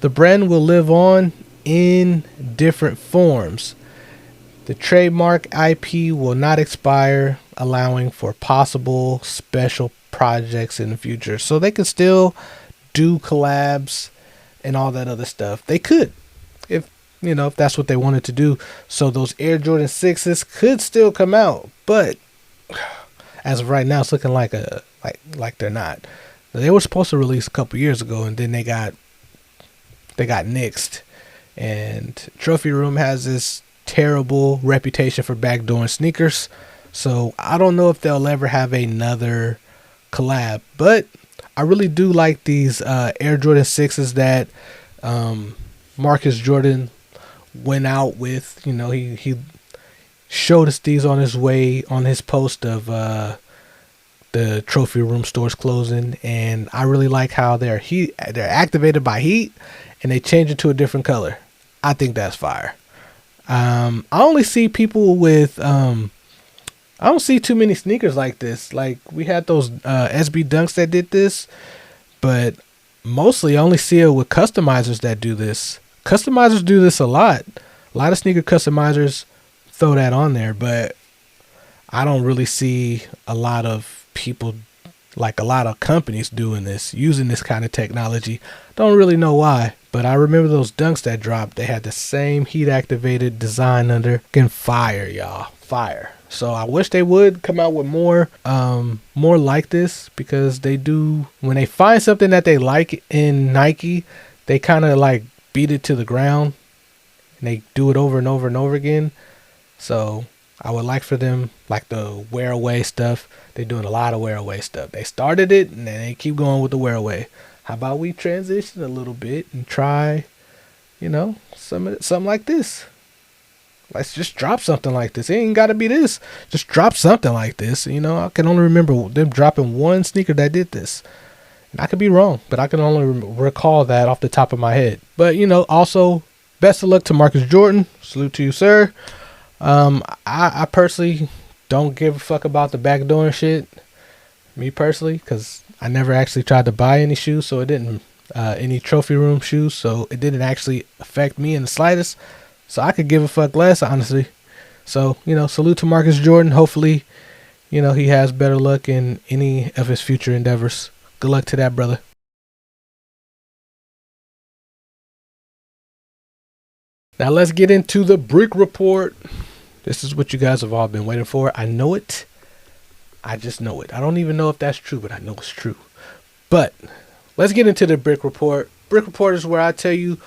The brand will live on in different forms. The trademark IP will not expire, allowing for possible special projects in the future. So they can still do collabs and all that other stuff. They could, if that's what they wanted to do. So those Air Jordan 6s could still come out, but as of right now, it's looking like they're not. They were supposed to release a couple years ago, and then they got nixed. And Trophy Room has this terrible reputation for backdooring sneakers, so I don't know if they'll ever have another collab. But I really do like these Air Jordan 6s that Marcus Jordan went out with. He showed us these on his post of the Trophy Room stores closing, and I really like how they're activated by heat and they change it to a different color. I think that's fire. I only see people with I don't see too many sneakers like this. Like, we had those SB Dunks that did this, but mostly I only see it with customizers that do this. Customizers do this a lot. A lot of sneaker customizers throw that on there, but I don't really see a lot of people, like a lot of companies, doing this, using this kind of technology. Don't really know why, but I remember those Dunks that dropped. They had the same heat activated design under. Getting fire, y'all, fire. So I wish they would come out with more like this, because they do, when they find something that they like in Nike, they kind of like beat it to the ground and they do it over and over and over again. So I would like for them, like the wear away stuff. They're doing a lot of wear away stuff. They started it and then they keep going with the wear away. How about we transition a little bit and try, something like this? Let's just drop something like this. It ain't got to be this. Just drop something like this. I can only remember them dropping one sneaker that did this. And I could be wrong, but I can only recall that off the top of my head. But, also, best of luck to Marcus Jordan. Salute to you, sir. I personally don't give a fuck about the backdooring shit. Me personally, because I never actually tried to buy any shoes, so it didn't, any Trophy Room shoes, so it didn't actually affect me in the slightest. So I could give a fuck less, honestly. So, salute to Marcus Jordan. Hopefully, he has better luck in any of his future endeavors. Good luck to that, brother. Now let's get into the brick report. This is what you guys have all been waiting for. I know it. I just know it. I don't even know if that's true, but I know it's true. But let's get into the brick report. Brick report is where I tell you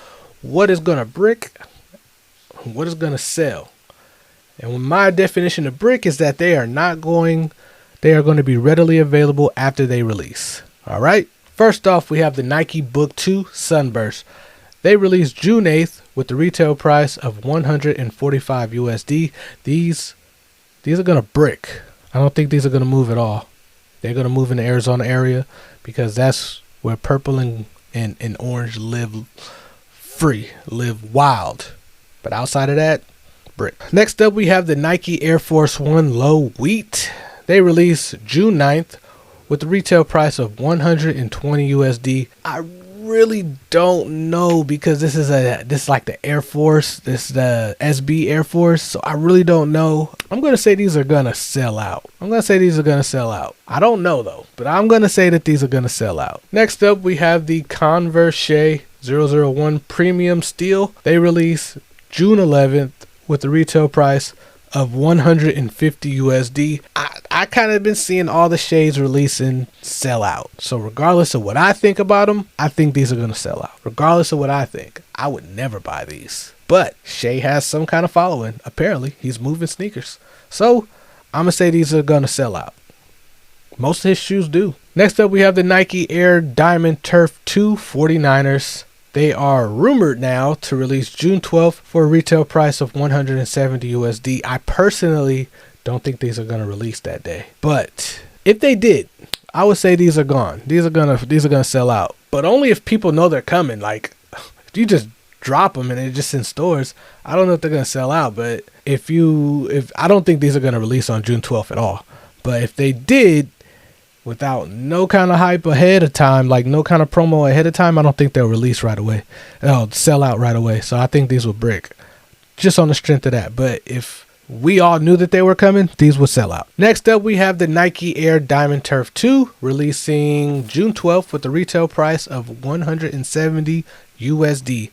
what is going to brick, what is going to sell. And my definition of brick is that they are going to be readily available after they release. All right. First off, we have the Nike Book 2 Sunburst. They released June 8th with the retail price of $145 USD. These are going to brick. I don't think these are going to move at all. They're going to move in the Arizona area because that's where purple and orange live free, live wild. But outside of that, brick. Next up, we have the Nike Air Force 1 Low Wheat. They released June 9th with the retail price of $120 USD. I really don't know, because this is like the Air Force, this is the SB Air Force, so I really don't know. I'm gonna say these are gonna sell out. I don't know though, but I'm gonna say that these are gonna sell out. Next up, we have the Converse 001 Premium Steel. They release June 11th with the retail price of $150 USD. I kind of been seeing all the shades releasing sell out. So regardless of what I think about them, I think these are going to sell out. Regardless of what I think, I would never buy these. But Shay has some kind of following. Apparently, he's moving sneakers. So I'm going to say these are going to sell out. Most of his shoes do. Next up, we have the Nike Air Diamond Turf 2 49ers. They are rumored now to release June 12th for a retail price of $170 USD. I personally don't think these are going to release that day. But if they did, I would say these are gone. These are gonna sell out. But only if people know they're coming. Like, if you just drop them and they're just in stores, I don't know if they're going to sell out. But if I don't think these are going to release on June 12th at all. But if they did, without no kind of hype ahead of time, like no kind of promo ahead of time, I don't think they'll release right away. They'll sell out right away. So I think these will brick just on the strength of that. But if we all knew that they were coming, these would sell out. Next up, we have the Nike Air Diamond Turf 2, releasing June 12th with a retail price of 170 USD.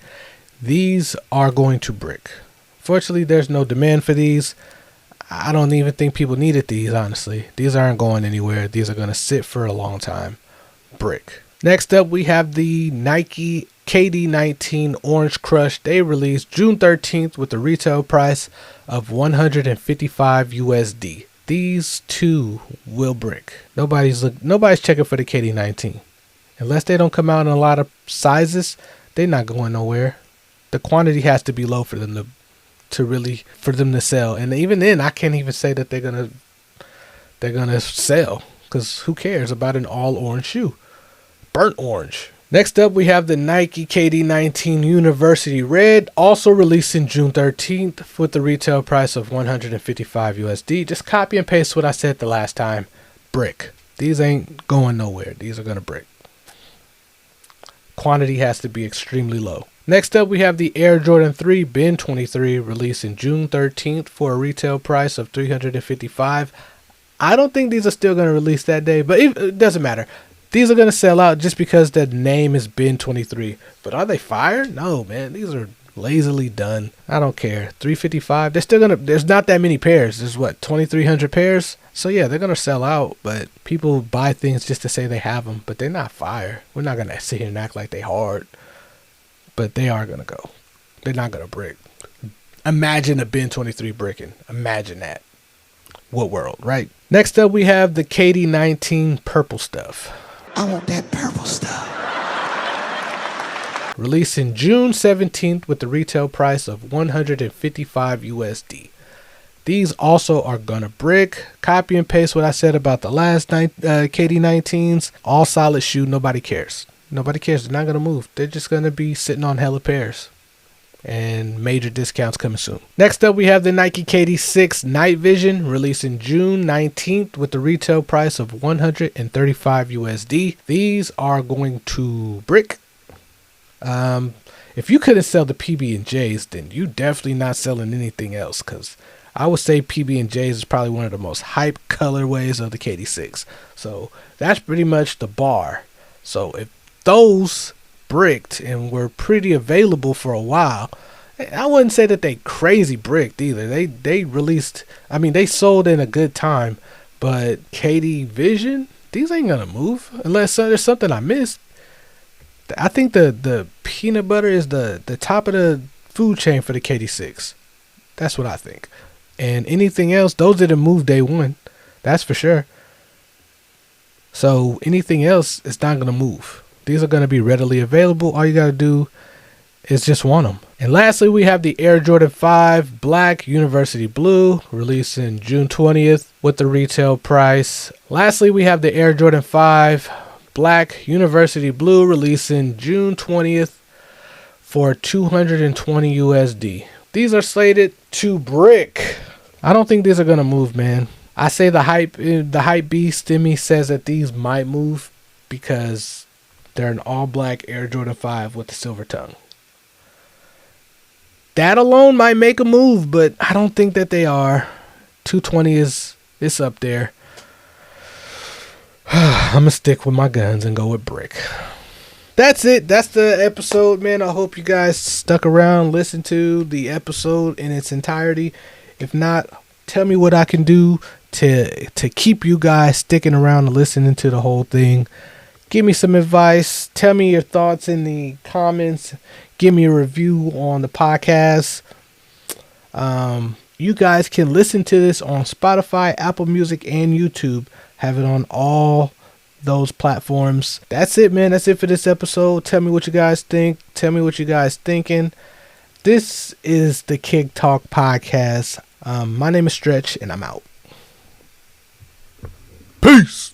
These are going to brick. Fortunately, there's no demand for these. I don't even think people needed these, honestly. These aren't going anywhere. These are going to sit for a long time. Brick. Next up, we have the Nike KD19 Orange Crush. They released June 13th with a retail price of 155 USD. These two will brick. Nobody's checking for the KD19. Unless they don't come out in a lot of sizes, they're not going nowhere. The quantity has to be low for them for them to sell. And even then, I can't even say that they're gonna sell, because who cares about an all orange shoe? Burnt orange. Next up, we have the Nike KD19 University Red, also releasing June 13th with the retail price of 155 USD. Just copy and paste what I said the last time. Brick. These ain't going nowhere. These are gonna brick. Quantity has to be extremely low. Next up, we have the Air Jordan 3 Ben 23, releasing June 13th for a retail price of 355. I don't think these are still going to release that day, but it doesn't matter. These are going to sell out just because the name is Ben 23. But are they fire? No, man. These are lazily done. I don't care. 355. They're still there's not that many pairs. There's 2,300 pairs. So yeah, they're going to sell out, but people buy things just to say they have them, but they're not fire. We're not going to sit here and act like they hard. But they are going to go. They're not going to brick. Imagine a Ben 23 bricking. Imagine that. What world, right? Next up, we have the KD19 Purple Stuff. I want that purple stuff. Releasing June 17th with the retail price of 155 USD. These also are going to brick. Copy and paste what I said about the last KD19s. All solid shoe. Nobody cares. Nobody cares. They're not going to move. They're just going to be sitting on hella pairs. And major discounts coming soon. Next up, we have the Nike KD6 Night Vision, releasing June 19th with the retail price of 135 USD. These are going to brick. If you couldn't sell the PB&Js, then you definitely not selling anything else, because I would say PB&Js is probably one of the most hype colorways of the KD6. So that's pretty much the bar. So if those bricked and were pretty available for a while, I wouldn't say that they crazy bricked either. They released, they sold in a good time, but KD Vision, these ain't gonna move unless there's something I missed. I think the peanut butter is the top of the food chain for the KD6. That's what I think. And anything else, those didn't move day one. That's for sure. So anything else is not gonna move. These are going to be readily available. All you got to do is just want them. And lastly, we have the Air Jordan 5 Black University Blue, releasing June 20th with the retail price. Lastly, we have the Air Jordan 5 Black University Blue, releasing June 20th for 220 USD. These are slated to brick. I don't think these are going to move, man. I say the hype beast in me says that these might move because they're an all-black Air Jordan 5 with the silver tongue. That alone might make a move, but I don't think that they are. 220 is up there. I'm going to stick with my guns and go with brick. That's it. That's the episode, man. I hope you guys stuck around, listened to the episode in its entirety. If not, tell me what I can do to keep you guys sticking around and listening to the whole thing. Give me some advice. Tell me your thoughts in the comments. Give me a review on the podcast. You guys can listen to this on Spotify, Apple Music, and YouTube. Have it on all those platforms. That's it, man. That's it for this episode. Tell me what you guys think. Tell me what you guys thinking. This is the KickTalk Podcast. My name is Stretch, and I'm out. Peace.